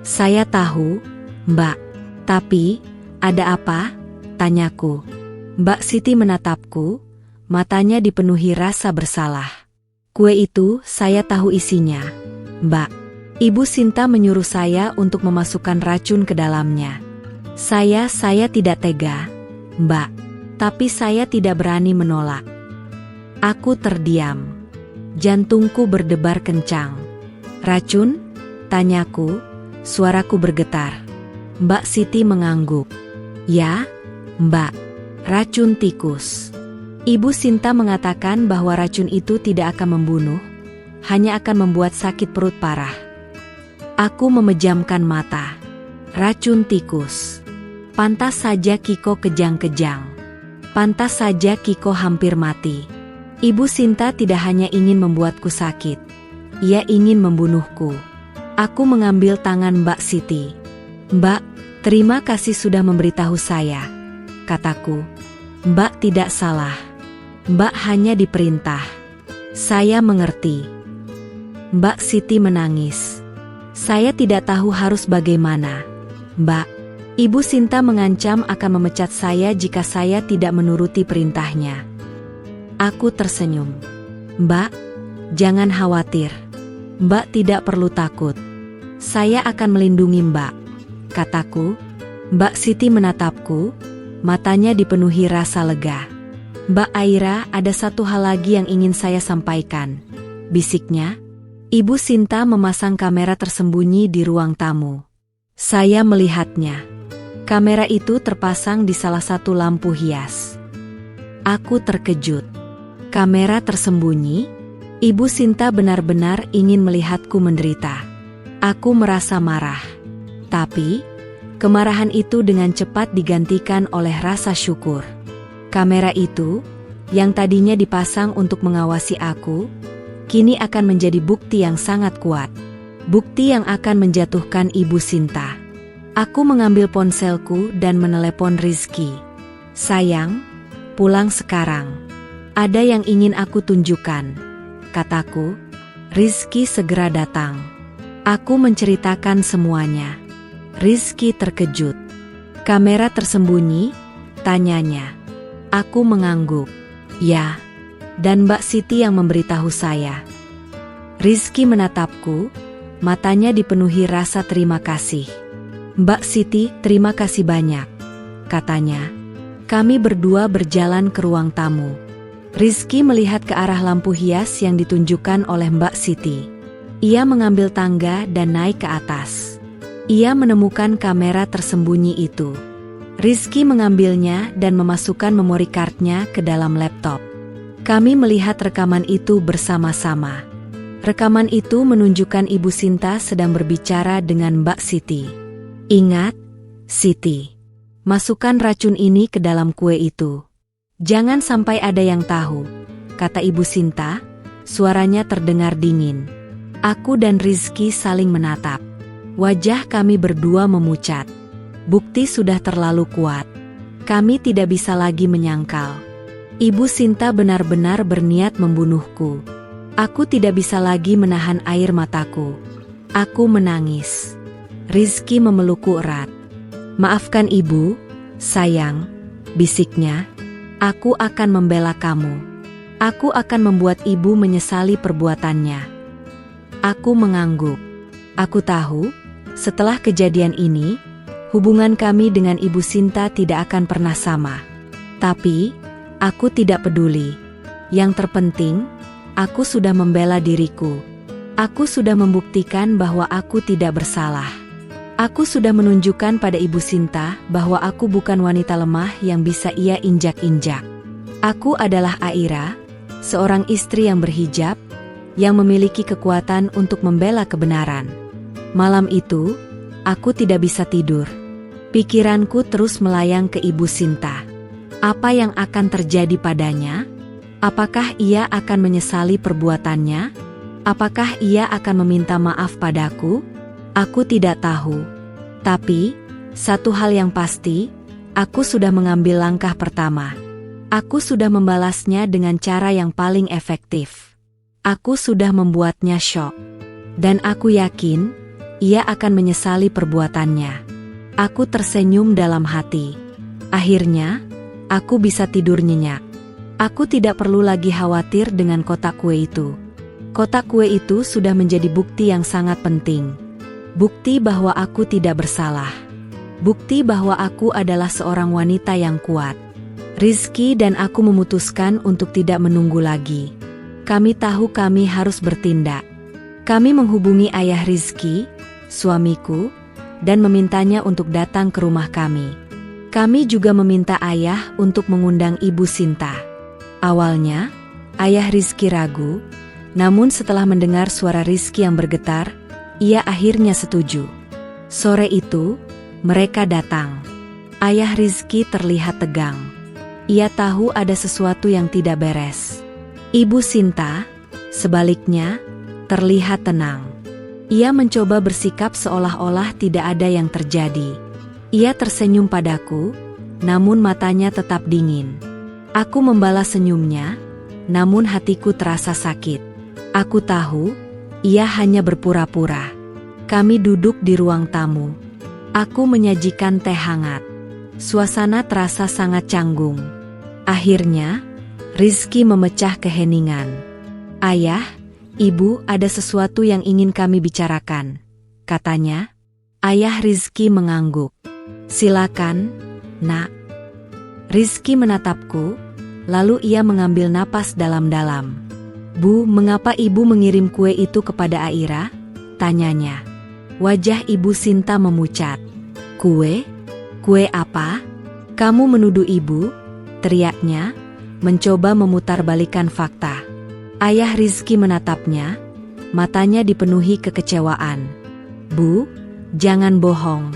"Saya tahu, Mbak. Tapi, ada apa?" tanyaku. Mbak Siti menatapku, matanya dipenuhi rasa bersalah. "Kue itu saya tahu isinya, Mbak. Ibu Sinta menyuruh saya untuk memasukkan racun ke dalamnya. Saya tidak tega, Mbak. Tapi saya tidak berani menolak." Aku terdiam. Jantungku berdebar kencang. "Racun?" tanyaku. Suaraku bergetar. Mbak Siti mengangguk. "Ya, Mbak. Racun tikus." Ibu Sinta mengatakan bahwa racun itu tidak akan membunuh, hanya akan membuat sakit perut parah. Aku memejamkan mata. Racun tikus. Pantas saja Kiko kejang-kejang. Pantas saja Kiko hampir mati. Ibu Sinta tidak hanya ingin membuatku sakit. Ia ingin membunuhku. Aku mengambil tangan Mbak Siti. "Mbak, terima kasih sudah memberitahu saya," kataku. "Mbak tidak salah. Mbak hanya diperintah." "Saya mengerti." Mbak Siti menangis. "Saya tidak tahu harus bagaimana," "Mbak, Ibu Sinta mengancam akan memecat saya jika saya tidak menuruti perintahnya." Aku tersenyum. "Mbak, jangan khawatir. Mbak tidak perlu takut. Saya akan melindungi Mbak," kataku. Mbak Siti menatapku, matanya dipenuhi rasa lega. "Mbak Aira, ada satu hal lagi yang ingin saya sampaikan," bisiknya. Ibu Sinta memasang kamera tersembunyi di ruang tamu. Saya melihatnya. Kamera itu terpasang di salah satu lampu hias. Aku terkejut. Kamera tersembunyi? Ibu Sinta benar-benar ingin melihatku menderita. Aku merasa marah. Tapi, kemarahan itu dengan cepat digantikan oleh rasa syukur. Kamera itu, yang tadinya dipasang untuk mengawasi aku, kini akan menjadi bukti yang sangat kuat. Bukti yang akan menjatuhkan Ibu Sinta. Aku mengambil ponselku dan menelepon Rizky. "Sayang, pulang sekarang. Ada yang ingin aku tunjukkan," kataku. Rizky segera datang. Aku menceritakan semuanya. Rizky terkejut. "Kamera tersembunyi?" tanyanya. Aku mengangguk. "Ya, dan Mbak Siti yang memberitahu saya." Rizky menatapku, matanya dipenuhi rasa terima kasih. "Mbak Siti, terima kasih banyak," katanya. Kami berdua berjalan ke ruang tamu. Rizky melihat ke arah lampu hias yang ditunjukkan oleh Mbak Siti. Ia mengambil tangga dan naik ke atas. Ia menemukan kamera tersembunyi itu. Rizky mengambilnya dan memasukkan memori cardnya ke dalam laptop. Kami melihat rekaman itu bersama-sama. Rekaman itu menunjukkan Ibu Sinta sedang berbicara dengan Mbak Siti. "Ingat, Siti, masukkan racun ini ke dalam kue itu. Jangan sampai ada yang tahu," kata Ibu Sinta, suaranya terdengar dingin. Aku dan Rizky saling menatap. Wajah kami berdua memucat. Bukti sudah terlalu kuat. Kami tidak bisa lagi menyangkal. Ibu Sinta benar-benar berniat membunuhku. Aku tidak bisa lagi menahan air mataku. Aku menangis. Rizky memelukku erat. "Maafkan Ibu, sayang," bisiknya. "Aku akan membela kamu. Aku akan membuat Ibu menyesali perbuatannya." Aku mengangguk. Aku tahu, setelah kejadian ini, hubungan kami dengan Ibu Sinta tidak akan pernah sama. Tapi, aku tidak peduli. Yang terpenting, aku sudah membela diriku. Aku sudah membuktikan bahwa aku tidak bersalah. Aku sudah menunjukkan pada Ibu Sinta bahwa aku bukan wanita lemah yang bisa ia injak-injak. Aku adalah Aira, seorang istri yang berhijab, yang memiliki kekuatan untuk membela kebenaran. Malam itu, aku tidak bisa tidur. Pikiranku terus melayang ke Ibu Sinta. Apa yang akan terjadi padanya? Apakah ia akan menyesali perbuatannya? Apakah ia akan meminta maaf padaku? Aku tidak tahu. Tapi, satu hal yang pasti, aku sudah mengambil langkah pertama. Aku sudah membalasnya dengan cara yang paling efektif. Aku sudah membuatnya syok. Dan aku yakin, ia akan menyesali perbuatannya. Aku tersenyum dalam hati. Akhirnya, aku bisa tidur nyenyak. Aku tidak perlu lagi khawatir dengan kotak kue itu. Kotak kue itu sudah menjadi bukti yang sangat penting. Bukti bahwa aku tidak bersalah. Bukti bahwa aku adalah seorang wanita yang kuat. Rizky dan aku memutuskan untuk tidak menunggu lagi. Kami tahu kami harus bertindak. Kami menghubungi ayah Rizky, suamiku, dan memintanya untuk datang ke rumah kami. Kami juga meminta ayah untuk mengundang Ibu Sinta. Awalnya, ayah Rizky ragu, namun setelah mendengar suara Rizky yang bergetar, ia akhirnya setuju. Sore itu, mereka datang. Ayah Rizky terlihat tegang. Ia tahu ada sesuatu yang tidak beres. Ibu Sinta, sebaliknya, terlihat tenang. Ia mencoba bersikap seolah-olah tidak ada yang terjadi. Ia tersenyum padaku, namun matanya tetap dingin. Aku membalas senyumnya, namun hatiku terasa sakit. Aku tahu, ia hanya berpura-pura. Kami duduk di ruang tamu. Aku menyajikan teh hangat. Suasana terasa sangat canggung. Akhirnya, Rizky memecah keheningan. "Ayah, Ibu, ada sesuatu yang ingin kami bicarakan," katanya. Ayah Rizky mengangguk. "Silakan, Nak." Rizky menatapku, lalu ia mengambil napas dalam-dalam. "Bu, mengapa Ibu mengirim kue itu kepada Aira?" tanyanya. Wajah Ibu Sinta memucat. "Kue? Kue apa? Kamu menuduh Ibu?" teriaknya, mencoba memutarbalikkan fakta. Ayah Rizky menatapnya, matanya dipenuhi kekecewaan. "Bu, jangan bohong.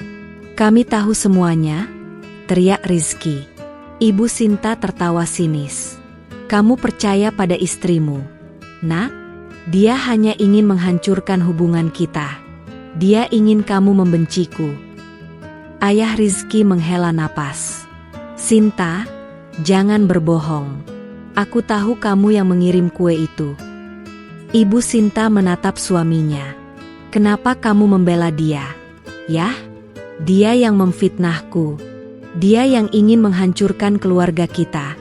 Kami tahu semuanya," teriak Rizky. Ibu Sinta tertawa sinis. "Kamu percaya pada istrimu, Nak? Dia hanya ingin menghancurkan hubungan kita. Dia ingin kamu membenciku." Ayah Rizky menghela napas. "Sinta, jangan berbohong. Aku tahu kamu yang mengirim kue itu." Ibu Sinta menatap suaminya. "Kenapa kamu membela dia? Yah, dia yang memfitnahku. Dia yang ingin menghancurkan keluarga kita,"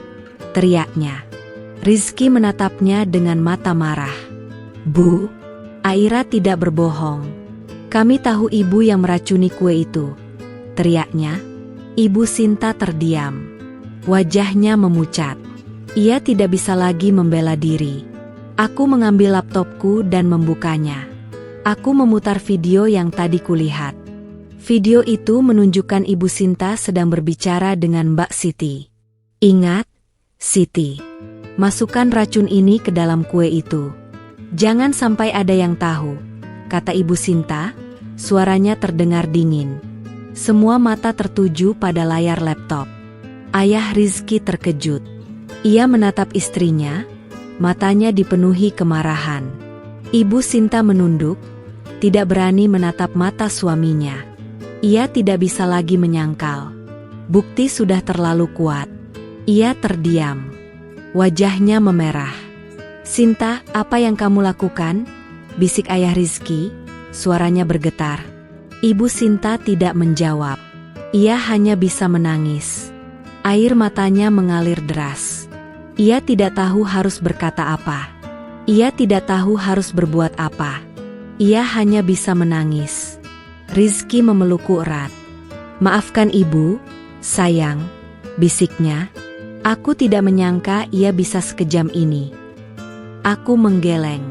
teriaknya. Rizky menatapnya dengan mata marah. "Bu, Aira tidak berbohong. Kami tahu Ibu yang meracuni kue itu," teriaknya. Ibu Sinta terdiam. Wajahnya memucat. Ia tidak bisa lagi membela diri. Aku mengambil laptopku dan membukanya. Aku memutar video yang tadi kulihat. Video itu menunjukkan Ibu Sinta sedang berbicara dengan Mbak Siti. "Ingat, Siti, masukkan racun ini ke dalam kue itu. Jangan sampai ada yang tahu," kata Ibu Sinta, suaranya terdengar dingin. Semua mata tertuju pada layar laptop. Ayah Rizky terkejut. Ia menatap istrinya, matanya dipenuhi kemarahan. Ibu Sinta menunduk, tidak berani menatap mata suaminya. Ia tidak bisa lagi menyangkal. Bukti sudah terlalu kuat. Ia terdiam. Wajahnya memerah. "Sinta, apa yang kamu lakukan?" bisik ayah Rizky, suaranya bergetar. Ibu Sinta tidak menjawab. Ia hanya bisa menangis. Air matanya mengalir deras. Ia tidak tahu harus berkata apa. Ia tidak tahu harus berbuat apa. Ia hanya bisa menangis. Rizky memelukku erat. "Maafkan Ibu, sayang," bisiknya. Aku tidak menyangka ia bisa sekejam ini. Aku menggeleng.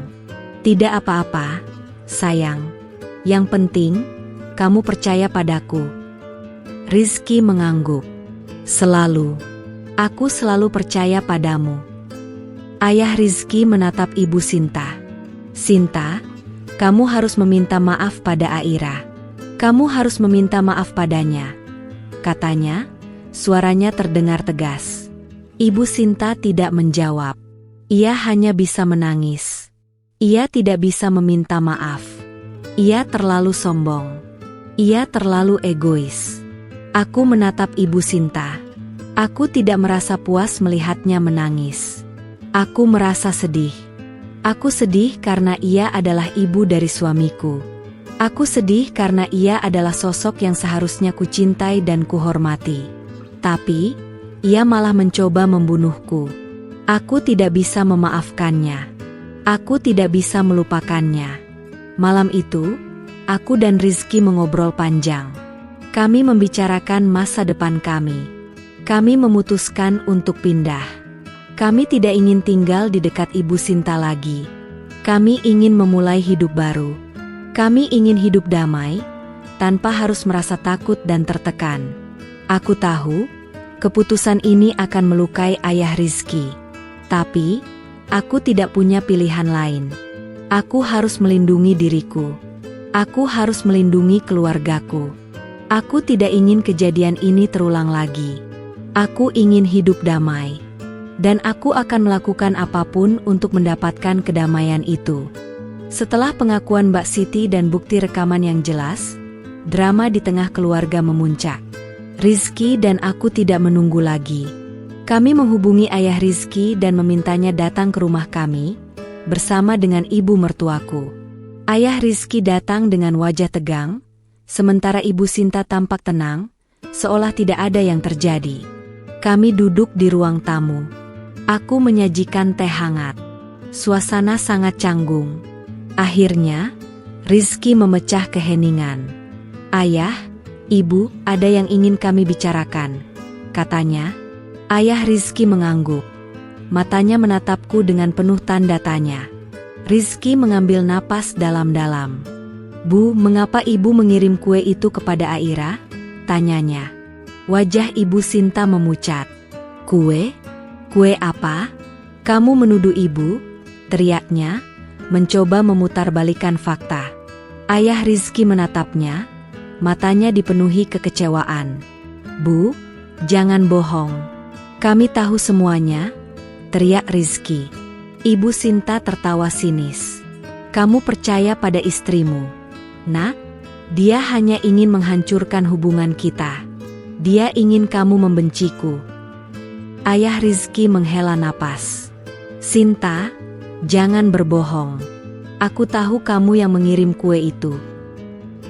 "Tidak apa-apa, sayang. Yang penting, kamu percaya padaku." Rizky mengangguk. "Selalu. Aku selalu percaya padamu." Ayah Rizky menatap Ibu Sinta. "Sinta, kamu harus meminta maaf pada Aira. Kamu harus meminta maaf padanya," katanya, suaranya terdengar tegas. Ibu Sinta tidak menjawab. Ia hanya bisa menangis. Ia tidak bisa meminta maaf. Ia terlalu sombong. Ia terlalu egois. Aku menatap Ibu Sinta. Aku tidak merasa puas melihatnya menangis. Aku merasa sedih. Aku sedih karena ia adalah ibu dari suamiku. Aku sedih karena ia adalah sosok yang seharusnya kucintai dan kuhormati. Tapi, ia malah mencoba membunuhku. Aku tidak bisa memaafkannya. Aku tidak bisa melupakannya. Malam itu, aku dan Rizky mengobrol panjang. Kami membicarakan masa depan kami. Kami memutuskan untuk pindah. Kami tidak ingin tinggal di dekat Ibu Sinta lagi. Kami ingin memulai hidup baru. Kami ingin hidup damai, tanpa harus merasa takut dan tertekan. Aku tahu, keputusan ini akan melukai ayah Rizky. Tapi, aku tidak punya pilihan lain. Aku harus melindungi diriku. Aku harus melindungi keluargaku. Aku tidak ingin kejadian ini terulang lagi. Aku ingin hidup damai. Dan aku akan melakukan apapun untuk mendapatkan kedamaian itu. Setelah pengakuan Mbak Siti dan bukti rekaman yang jelas, drama di tengah keluarga memuncak. Rizky dan aku tidak menunggu lagi. Kami menghubungi ayah Rizky dan memintanya datang ke rumah kami, bersama dengan ibu mertuaku. Ayah Rizky datang dengan wajah tegang, Sementara Ibu Sinta tampak tenang, seolah tidak ada yang terjadi. Kami duduk di ruang tamu. Aku menyajikan teh hangat. Suasana sangat canggung. Akhirnya, Rizky memecah keheningan. "Ayah, Ibu, ada yang ingin kami bicarakan," katanya. Ayah Rizky mengangguk. Matanya menatapku dengan penuh tanda tanya. Rizky mengambil napas dalam-dalam. "Bu, mengapa Ibu mengirim kue itu kepada Aira?" tanyanya. Wajah Ibu Sinta memucat. "Kue? Kue apa? Kamu menuduh Ibu?" teriaknya, mencoba memutarbalikkan fakta. Ayah Rizky menatapnya, matanya dipenuhi kekecewaan. "Bu, jangan bohong. Kami tahu semuanya," teriak Rizky. Ibu Sinta tertawa sinis. "Kamu percaya pada istrimu, Nak? Dia hanya ingin menghancurkan hubungan kita. Dia ingin kamu membenciku." Ayah Rizky menghela napas. "Sinta, jangan berbohong. Aku tahu kamu yang mengirim kue itu."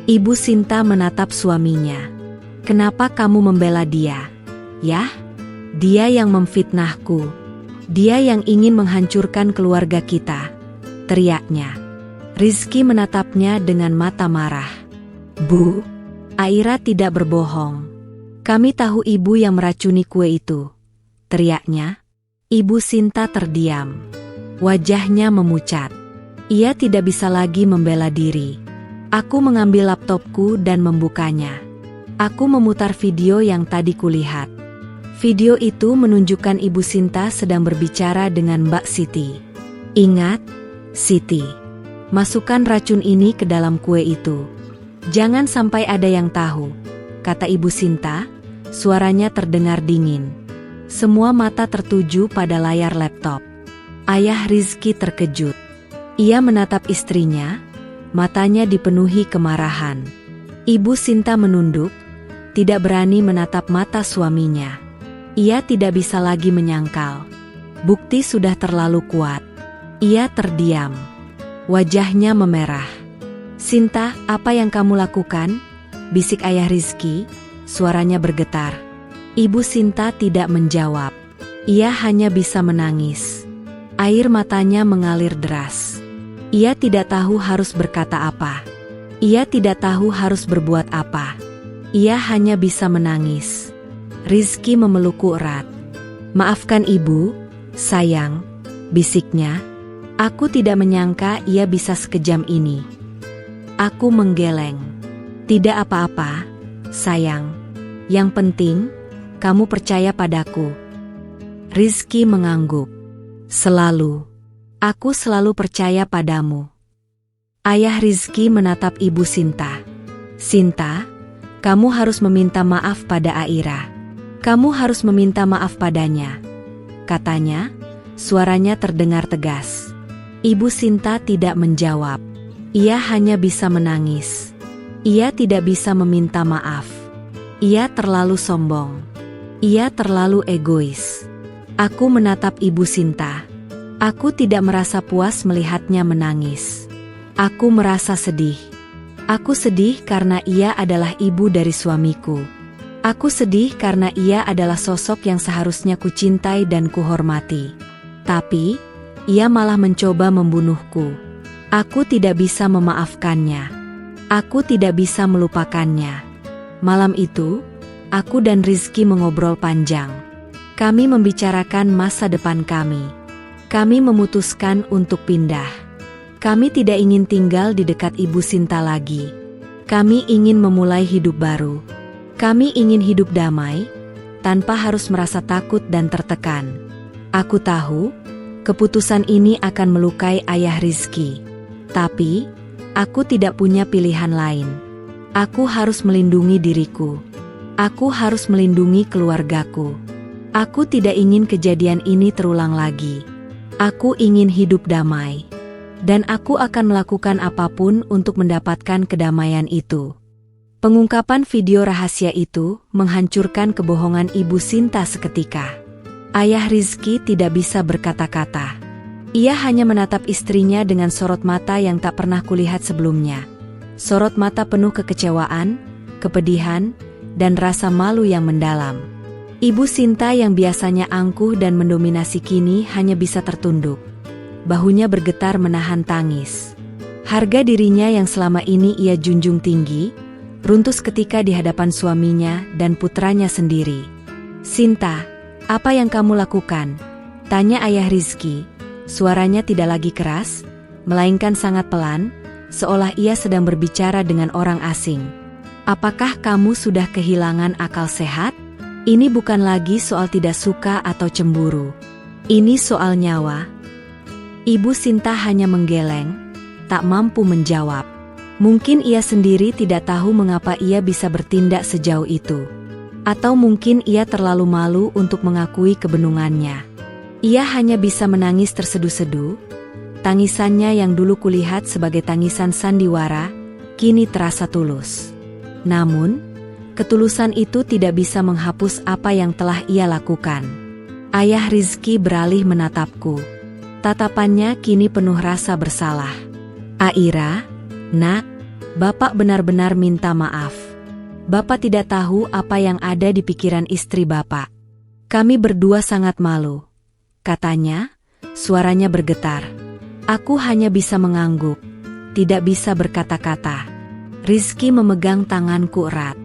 Ibu Sinta menatap suaminya. "Kenapa kamu membela dia? Yah, dia yang memfitnahku. Dia yang ingin menghancurkan keluarga kita," teriaknya. Rizky menatapnya dengan mata marah. "Bu, Aira tidak berbohong. Kami tahu Ibu yang meracuni kue itu," teriaknya. Ibu Sinta terdiam. Wajahnya memucat. Ia tidak bisa lagi membela diri. Aku mengambil laptopku dan membukanya. Aku memutar video yang tadi kulihat. Video itu menunjukkan Ibu Sinta sedang berbicara dengan Mbak Siti. "Ingat, Siti. Masukkan racun ini ke dalam kue itu. Jangan sampai ada yang tahu," kata Ibu Sinta, suaranya terdengar dingin. Semua mata tertuju pada layar laptop. Ayah Rizky terkejut. Ia menatap istrinya, matanya dipenuhi kemarahan. Ibu Sinta menunduk, tidak berani menatap mata suaminya. Ia tidak bisa lagi menyangkal. Bukti sudah terlalu kuat. Ia terdiam. Wajahnya memerah. "Sinta, apa yang kamu lakukan?" bisik ayah Rizky, suaranya bergetar. Ibu Sinta tidak menjawab. Ia hanya bisa menangis. Air matanya mengalir deras. Ia tidak tahu harus berkata apa. Ia tidak tahu harus berbuat apa. Ia hanya bisa menangis. Rizky memelukku erat. "Maafkan Ibu, sayang," bisiknya. Aku tidak menyangka ia bisa sekejam ini. Aku menggeleng. "Tidak apa-apa, sayang. Yang penting, kamu percaya padaku." Rizky mengangguk. "Selalu. Aku selalu percaya padamu." Ayah Rizky menatap Ibu Sinta. "Sinta, kamu harus meminta maaf pada Aira. Kamu harus meminta maaf padanya," katanya, suaranya terdengar tegas. Ibu Sinta tidak menjawab. Ia hanya bisa menangis. Ia tidak bisa meminta maaf. Ia terlalu sombong. Ia terlalu egois. Aku menatap Ibu Sinta. Aku tidak merasa puas melihatnya menangis. Aku merasa sedih. Aku sedih karena ia adalah ibu dari suamiku. Aku sedih karena ia adalah sosok yang seharusnya kucintai dan kuhormati. Tapi ia malah mencoba membunuhku. Aku tidak bisa memaafkannya. Aku tidak bisa melupakannya. Malam itu, aku dan Rizky mengobrol panjang. Kami membicarakan masa depan kami. Kami memutuskan untuk pindah. Kami tidak ingin tinggal di dekat Ibu Sinta lagi. Kami ingin memulai hidup baru. Kami ingin hidup damai, tanpa harus merasa takut dan tertekan. Aku tahu, keputusan ini akan melukai ayah Rizky. Tapi, aku tidak punya pilihan lain. Aku harus melindungi diriku. Aku harus melindungi keluargaku. Aku tidak ingin kejadian ini terulang lagi. Aku ingin hidup damai. Dan aku akan melakukan apapun untuk mendapatkan kedamaian itu. Pengungkapan video rahasia itu menghancurkan kebohongan Ibu Sinta seketika. Ayah Rizky tidak bisa berkata-kata. Ia hanya menatap istrinya dengan sorot mata yang tak pernah kulihat sebelumnya. sorot mata penuh kekecewaan, kepedihan, dan rasa malu yang mendalam. Ibu Sinta yang biasanya angkuh dan mendominasi kini hanya bisa tertunduk. Bahunya bergetar menahan tangis. Harga dirinya yang selama ini ia junjung tinggi, runtuh seketika di hadapan suaminya dan putranya sendiri. "Sinta, apa yang kamu lakukan?" tanya ayah Rizky. Suaranya tidak lagi keras, melainkan sangat pelan, seolah ia sedang berbicara dengan orang asing. "Apakah kamu sudah kehilangan akal sehat? Ini bukan lagi soal tidak suka atau cemburu. Ini soal nyawa." Ibu Sinta hanya menggeleng, tak mampu menjawab. Mungkin ia sendiri tidak tahu mengapa ia bisa bertindak sejauh itu. Atau mungkin ia terlalu malu untuk mengakui kebenungannya. Ia hanya bisa menangis terseduh-seduh. Tangisannya yang dulu kulihat sebagai tangisan sandiwara, kini terasa tulus. Namun, ketulusan itu tidak bisa menghapus apa yang telah ia lakukan. Ayah Rizky beralih menatapku. Tatapannya kini penuh rasa bersalah. "Aira, nak, Bapak benar-benar minta maaf. Bapak tidak tahu apa yang ada di pikiran istri Bapak. Kami berdua sangat malu," katanya, suaranya bergetar. Aku hanya bisa mengangguk, tidak bisa berkata-kata. Rizky memegang tanganku erat.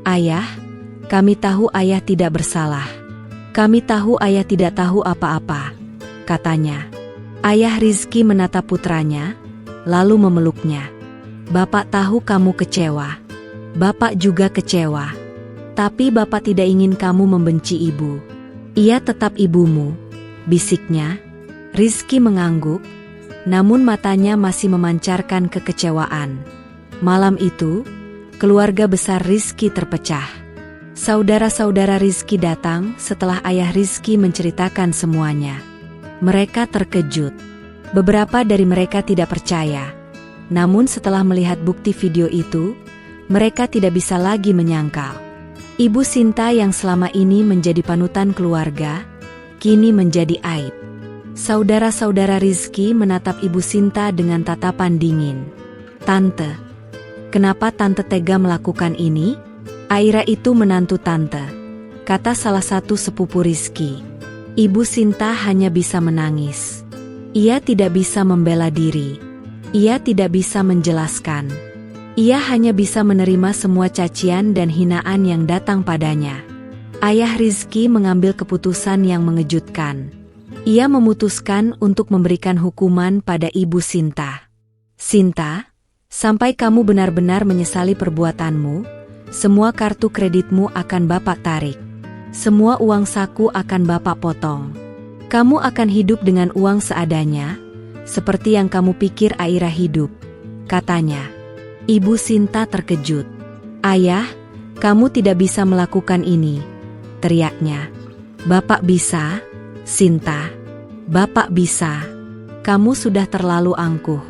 "Ayah, kami tahu ayah tidak bersalah. Kami tahu ayah tidak tahu apa-apa," katanya. Ayah Rizky menatap putranya, lalu memeluknya. "Bapak tahu kamu kecewa. Bapak juga kecewa. Tapi Bapak tidak ingin kamu membenci ibu. Ia tetap ibumu," bisiknya. Rizky mengangguk, namun matanya masih memancarkan kekecewaan. Malam itu, keluarga besar Rizky terpecah. Saudara-saudara Rizky datang setelah ayah Rizky menceritakan semuanya. Mereka terkejut. Beberapa dari mereka tidak percaya. Namun setelah melihat bukti video itu, mereka tidak bisa lagi menyangkal. Ibu Sinta yang selama ini menjadi panutan keluarga, kini menjadi aib. Saudara-saudara Rizky menatap Ibu Sinta dengan tatapan dingin. "Tante, kenapa Tante tega melakukan ini?" "Aira itu menantu Tante," kata salah satu sepupu Rizky. Ibu Sinta hanya bisa menangis. Ia tidak bisa membela diri. Ia tidak bisa menjelaskan. Ia hanya bisa menerima semua cacian dan hinaan yang datang padanya. Ayah Rizky mengambil keputusan yang mengejutkan. Ia memutuskan untuk memberikan hukuman pada Ibu Sinta. "Sinta, sampai kamu benar-benar menyesali perbuatanmu, semua kartu kreditmu akan Bapak tarik. Semua uang saku akan Bapak potong. Kamu akan hidup dengan uang seadanya, seperti yang kamu pikir Aira hidup," katanya. Ibu Sinta terkejut. "Ayah, kamu tidak bisa melakukan ini," teriaknya. "Bapak bisa, Sinta. Bapak bisa. Kamu sudah terlalu angkuh.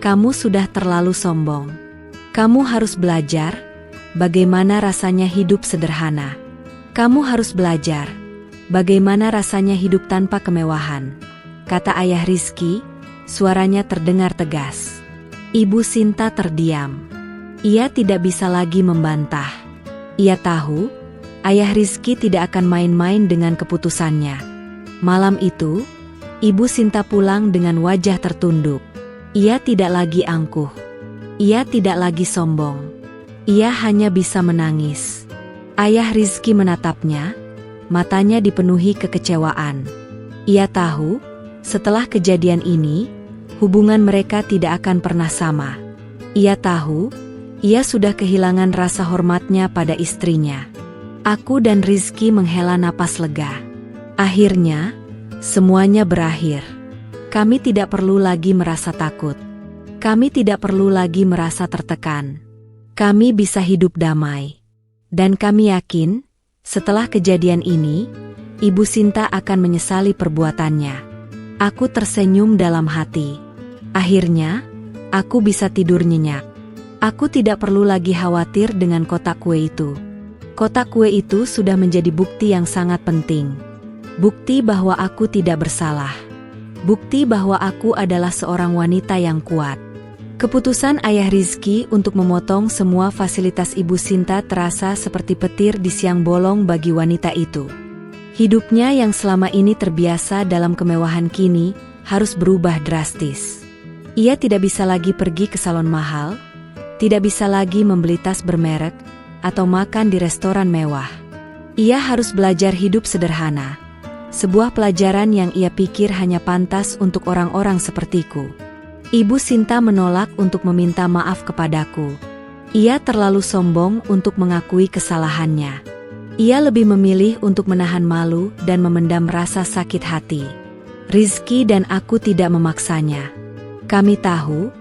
Kamu sudah terlalu sombong. Kamu harus belajar bagaimana rasanya hidup sederhana. Kamu harus belajar bagaimana rasanya hidup tanpa kemewahan," kata ayah Rizky, suaranya terdengar tegas. Ibu Sinta terdiam. Ia tidak bisa lagi membantah. Ia tahu, ayah Rizky tidak akan main-main dengan keputusannya. Malam itu, Ibu Sinta pulang dengan wajah tertunduk. Ia tidak lagi angkuh. Ia tidak lagi sombong. Ia hanya bisa menangis. Ayah Rizky menatapnya, matanya dipenuhi kekecewaan. Ia tahu, setelah kejadian ini, hubungan mereka tidak akan pernah sama. Ia tahu, ia sudah kehilangan rasa hormatnya pada istrinya. Aku dan Rizky menghela napas lega. Akhirnya, semuanya berakhir. Kami tidak perlu lagi merasa takut. Kami tidak perlu lagi merasa tertekan. Kami bisa hidup damai. Dan kami yakin, setelah kejadian ini, Ibu Sinta akan menyesali perbuatannya. Aku tersenyum dalam hati. Akhirnya, aku bisa tidur nyenyak. Aku tidak perlu lagi khawatir dengan kotak kue itu. Kotak kue itu sudah menjadi bukti yang sangat penting. Bukti bahwa aku tidak bersalah. Bukti bahwa aku adalah seorang wanita yang kuat. Keputusan ayah Rizky untuk memotong semua fasilitas Ibu Sinta terasa seperti petir di siang bolong bagi wanita itu. Hidupnya yang selama ini terbiasa dalam kemewahan kini harus berubah drastis. Ia tidak bisa lagi pergi ke salon mahal, tidak bisa lagi membeli tas bermerek, atau makan di restoran mewah. Ia harus belajar hidup sederhana, sebuah pelajaran yang ia pikir hanya pantas untuk orang-orang sepertiku. Ibu Sinta menolak untuk meminta maaf kepadaku. Ia terlalu sombong untuk mengakui kesalahannya. Ia lebih memilih untuk menahan malu dan memendam rasa sakit hati. Rizky dan aku tidak memaksanya. Kami tahu,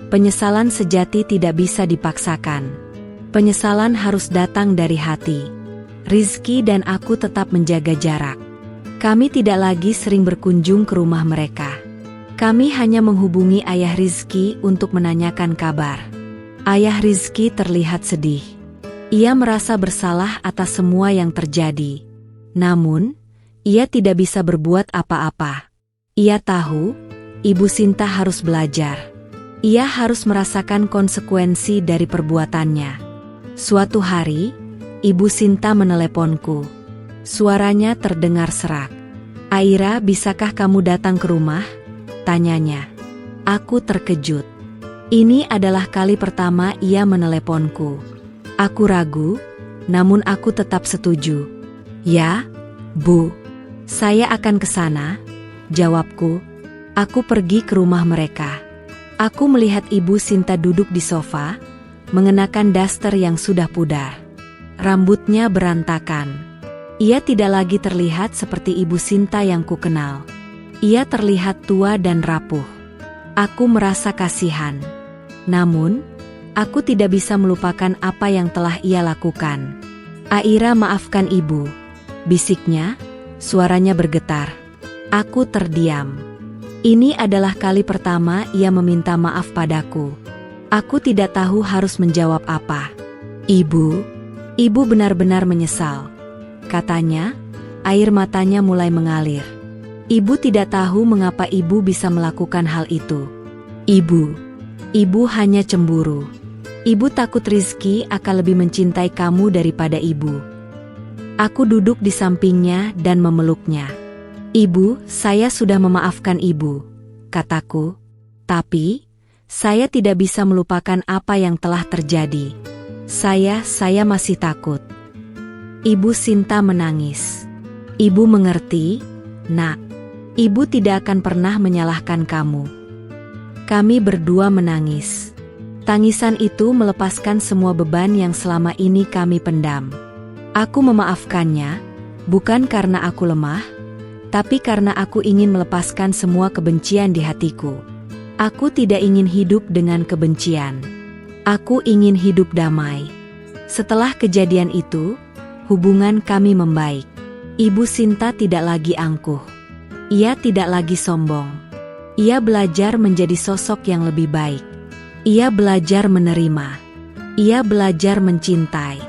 penyesalan sejati tidak bisa dipaksakan. Penyesalan harus datang dari hati. Rizky dan aku tetap menjaga jarak. Kami tidak lagi sering berkunjung ke rumah mereka. Kami hanya menghubungi ayah Rizky untuk menanyakan kabar. Ayah Rizky terlihat sedih. Ia merasa bersalah atas semua yang terjadi. Namun, ia tidak bisa berbuat apa-apa. Ia tahu, Ibu Sinta harus belajar. Ia harus merasakan konsekuensi dari perbuatannya. Suatu hari, Ibu Sinta meneleponku. Suaranya terdengar serak. "Aira, bisakah kamu datang ke rumah?" tanyanya. Aku terkejut. Ini adalah kali pertama ia meneleponku. Aku ragu, namun aku tetap setuju. "Ya, Bu, saya akan ke sana," jawabku. Aku pergi ke rumah mereka. Aku melihat Ibu Sinta duduk di sofa, mengenakan daster yang sudah pudar. Rambutnya berantakan. Ia tidak lagi terlihat seperti Ibu Sinta yang kukenal. Ia terlihat tua dan rapuh. Aku merasa kasihan. Namun, aku tidak bisa melupakan apa yang telah ia lakukan. "Aira, maafkan Ibu," bisiknya, suaranya bergetar. Aku terdiam. Ini adalah kali pertama ia meminta maaf padaku. Aku tidak tahu harus menjawab apa. Ibu benar-benar menyesal," katanya, air matanya mulai mengalir. Ibu tidak tahu mengapa ibu bisa melakukan hal itu. Ibu hanya cemburu. Ibu takut Rizky akan lebih mencintai kamu daripada ibu. Aku duduk di sampingnya dan memeluknya. "Ibu, saya sudah memaafkan ibu," kataku. "Tapi, saya tidak bisa melupakan apa yang telah terjadi. Saya masih takut." Ibu Sinta menangis. "Ibu mengerti, Nak. Ibu tidak akan pernah menyalahkan kamu." Kami berdua menangis. Tangisan itu melepaskan semua beban yang selama ini kami pendam. Aku memaafkannya, bukan karena aku lemah, tapi karena aku ingin melepaskan semua kebencian di hatiku. Aku tidak ingin hidup dengan kebencian. Aku ingin hidup damai. Setelah kejadian itu, hubungan kami membaik. Ibu Sinta tidak lagi angkuh. Ia tidak lagi sombong. Ia belajar menjadi sosok yang lebih baik. Ia belajar menerima. Ia belajar mencintai.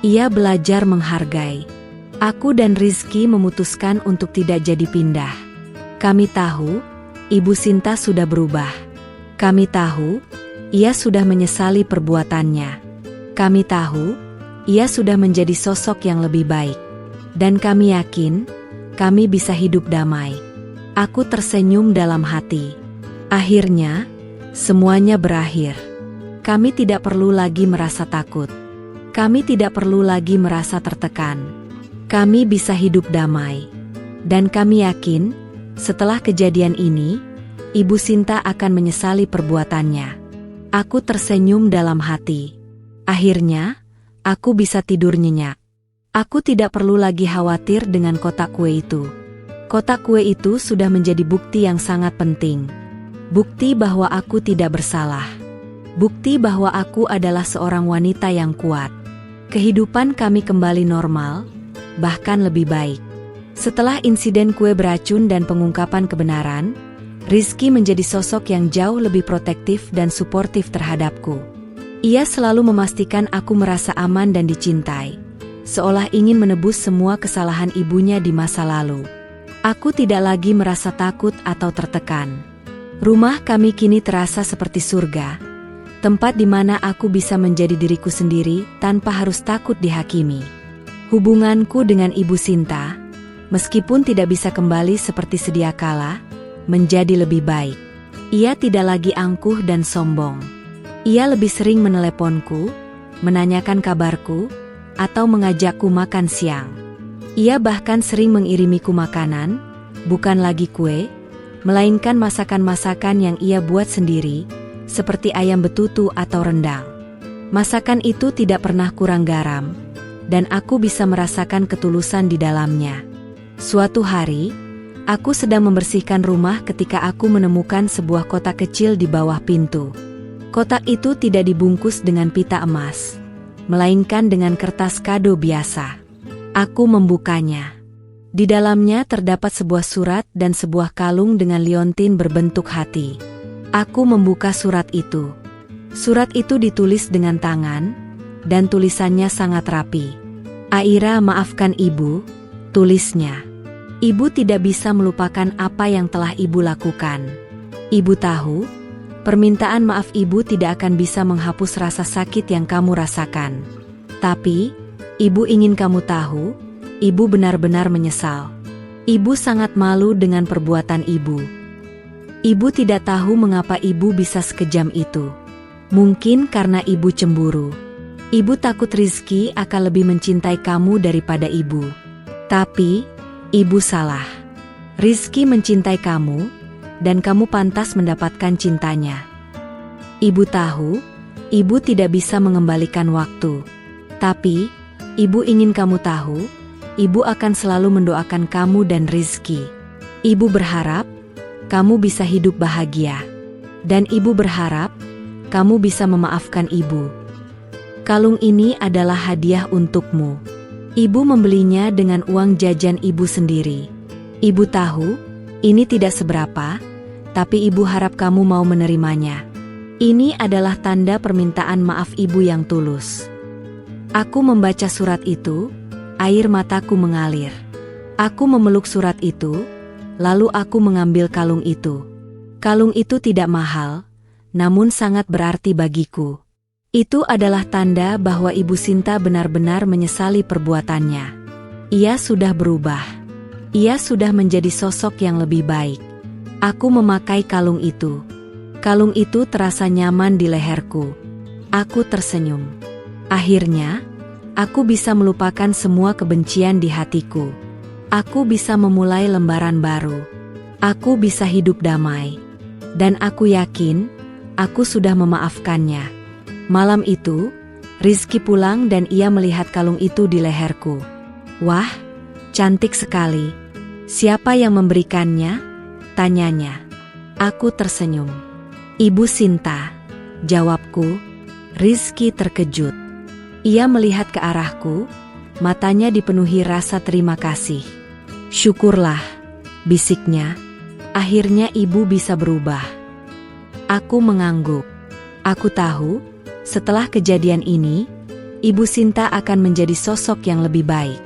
Ia belajar menghargai. Aku dan Rizky memutuskan untuk tidak jadi pindah. Kami tahu, Ibu Sinta sudah berubah. Kami tahu, ia sudah menyesali perbuatannya. Kami tahu, ia sudah menjadi sosok yang lebih baik. Dan kami yakin, kami bisa hidup damai. Aku tersenyum dalam hati. Akhirnya, semuanya berakhir. Kami tidak perlu lagi merasa takut. Kami tidak perlu lagi merasa tertekan. Kami bisa hidup damai. Dan kami yakin, setelah kejadian ini, Ibu Sinta akan menyesali perbuatannya. Aku tersenyum dalam hati. Akhirnya, aku bisa tidur nyenyak. Aku tidak perlu lagi khawatir dengan kotak kue itu. Kotak kue itu sudah menjadi bukti yang sangat penting. Bukti bahwa aku tidak bersalah. Bukti bahwa aku adalah seorang wanita yang kuat. Kehidupan kami kembali normal, bahkan lebih baik. Setelah insiden kue beracun dan pengungkapan kebenaran, Rizky menjadi sosok yang jauh lebih protektif dan suportif terhadapku. Ia selalu memastikan aku merasa aman dan dicintai, seolah ingin menebus semua kesalahan ibunya di masa lalu. Aku tidak lagi merasa takut atau tertekan. Rumah kami kini terasa seperti surga, Tempat di mana aku bisa menjadi diriku sendiri tanpa harus takut dihakimi. Hubunganku dengan Ibu Sinta, meskipun tidak bisa kembali seperti sedia kala, menjadi lebih baik. Ia tidak lagi angkuh dan sombong. Ia lebih sering meneleponku, menanyakan kabarku, atau mengajakku makan siang. Ia bahkan sering mengirimiku makanan, bukan lagi kue, melainkan masakan-masakan yang ia buat sendiri, seperti ayam betutu atau rendang. Masakan itu tidak pernah kurang garam, dan aku bisa merasakan ketulusan di dalamnya. Suatu hari, aku sedang membersihkan rumah ketika aku menemukan sebuah kotak kecil di bawah pintu. Kotak itu tidak dibungkus dengan pita emas, melainkan dengan kertas kado biasa. Aku membukanya. Di dalamnya terdapat sebuah surat dan sebuah kalung dengan liontin berbentuk hati. Aku membuka surat itu. Surat itu ditulis dengan tangan, dan tulisannya sangat rapi. "Aira, maafkan Ibu," tulisnya. "Ibu tidak bisa melupakan apa yang telah Ibu lakukan. Ibu tahu, permintaan maaf Ibu tidak akan bisa menghapus rasa sakit yang kamu rasakan. Tapi, Ibu ingin kamu tahu, Ibu benar-benar menyesal. Ibu sangat malu dengan perbuatan Ibu. Ibu tidak tahu mengapa Ibu bisa sekejam itu. Mungkin karena Ibu cemburu. Ibu takut Rizky akan lebih mencintai kamu daripada Ibu. Tapi, Ibu salah. Rizky mencintai kamu, dan kamu pantas mendapatkan cintanya. Ibu tahu, Ibu tidak bisa mengembalikan waktu. Tapi, Ibu ingin kamu tahu, Ibu akan selalu mendoakan kamu dan Rizky. Ibu berharap kamu bisa hidup bahagia. Dan Ibu berharap kamu bisa memaafkan Ibu. Kalung ini adalah hadiah untukmu. Ibu membelinya dengan uang jajan Ibu sendiri. Ibu tahu, ini tidak seberapa, tapi Ibu harap kamu mau menerimanya. Ini adalah tanda permintaan maaf Ibu yang tulus." Aku membaca surat itu, air mataku mengalir. Aku memeluk surat itu, lalu aku mengambil kalung itu. Kalung itu tidak mahal, namun sangat berarti bagiku. Itu adalah tanda bahwa Ibu Sinta benar-benar menyesali perbuatannya. Ia sudah berubah. Ia sudah menjadi sosok yang lebih baik. Aku memakai kalung itu. Kalung itu terasa nyaman di leherku. Aku tersenyum. Akhirnya, aku bisa melupakan semua kebencian di hatiku. Aku bisa memulai lembaran baru. Aku bisa hidup damai. Dan aku yakin, aku sudah memaafkannya. Malam itu, Rizky pulang dan ia melihat kalung itu di leherku. "Wah, cantik sekali. Siapa yang memberikannya?" tanyanya. Aku tersenyum. "Ibu Sinta," jawabku. Rizky terkejut. Ia melihat ke arahku, matanya dipenuhi rasa terima kasih. "Syukurlah," bisiknya. "Akhirnya Ibu bisa berubah." Aku mengangguk. Aku tahu, setelah kejadian ini, Ibu Sinta akan menjadi sosok yang lebih baik.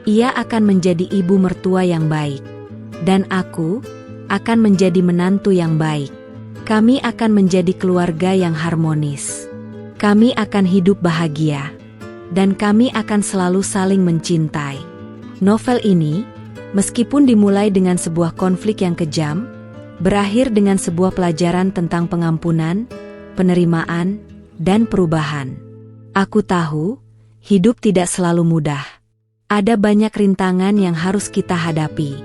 Ia akan menjadi ibu mertua yang baik. Dan aku akan menjadi menantu yang baik. Kami akan menjadi keluarga yang harmonis. Kami akan hidup bahagia. Dan kami akan selalu saling mencintai. Novel ini, meskipun dimulai dengan sebuah konflik yang kejam, berakhir dengan sebuah pelajaran tentang pengampunan, penerimaan, dan perubahan. Aku tahu, hidup tidak selalu mudah. Ada banyak rintangan yang harus kita hadapi.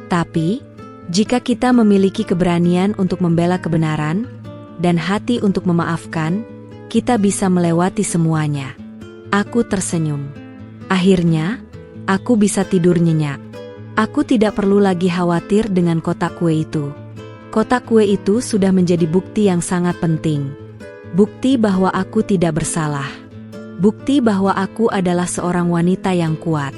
Tapi, jika kita memiliki keberanian untuk membela kebenaran, dan hati untuk memaafkan, kita bisa melewati semuanya. Aku tersenyum. Akhirnya, aku bisa tidur nyenyak. Aku tidak perlu lagi khawatir dengan kotak kue itu. Kotak kue itu sudah menjadi bukti yang sangat penting. Bukti bahwa aku tidak bersalah. Bukti bahwa aku adalah seorang wanita yang kuat.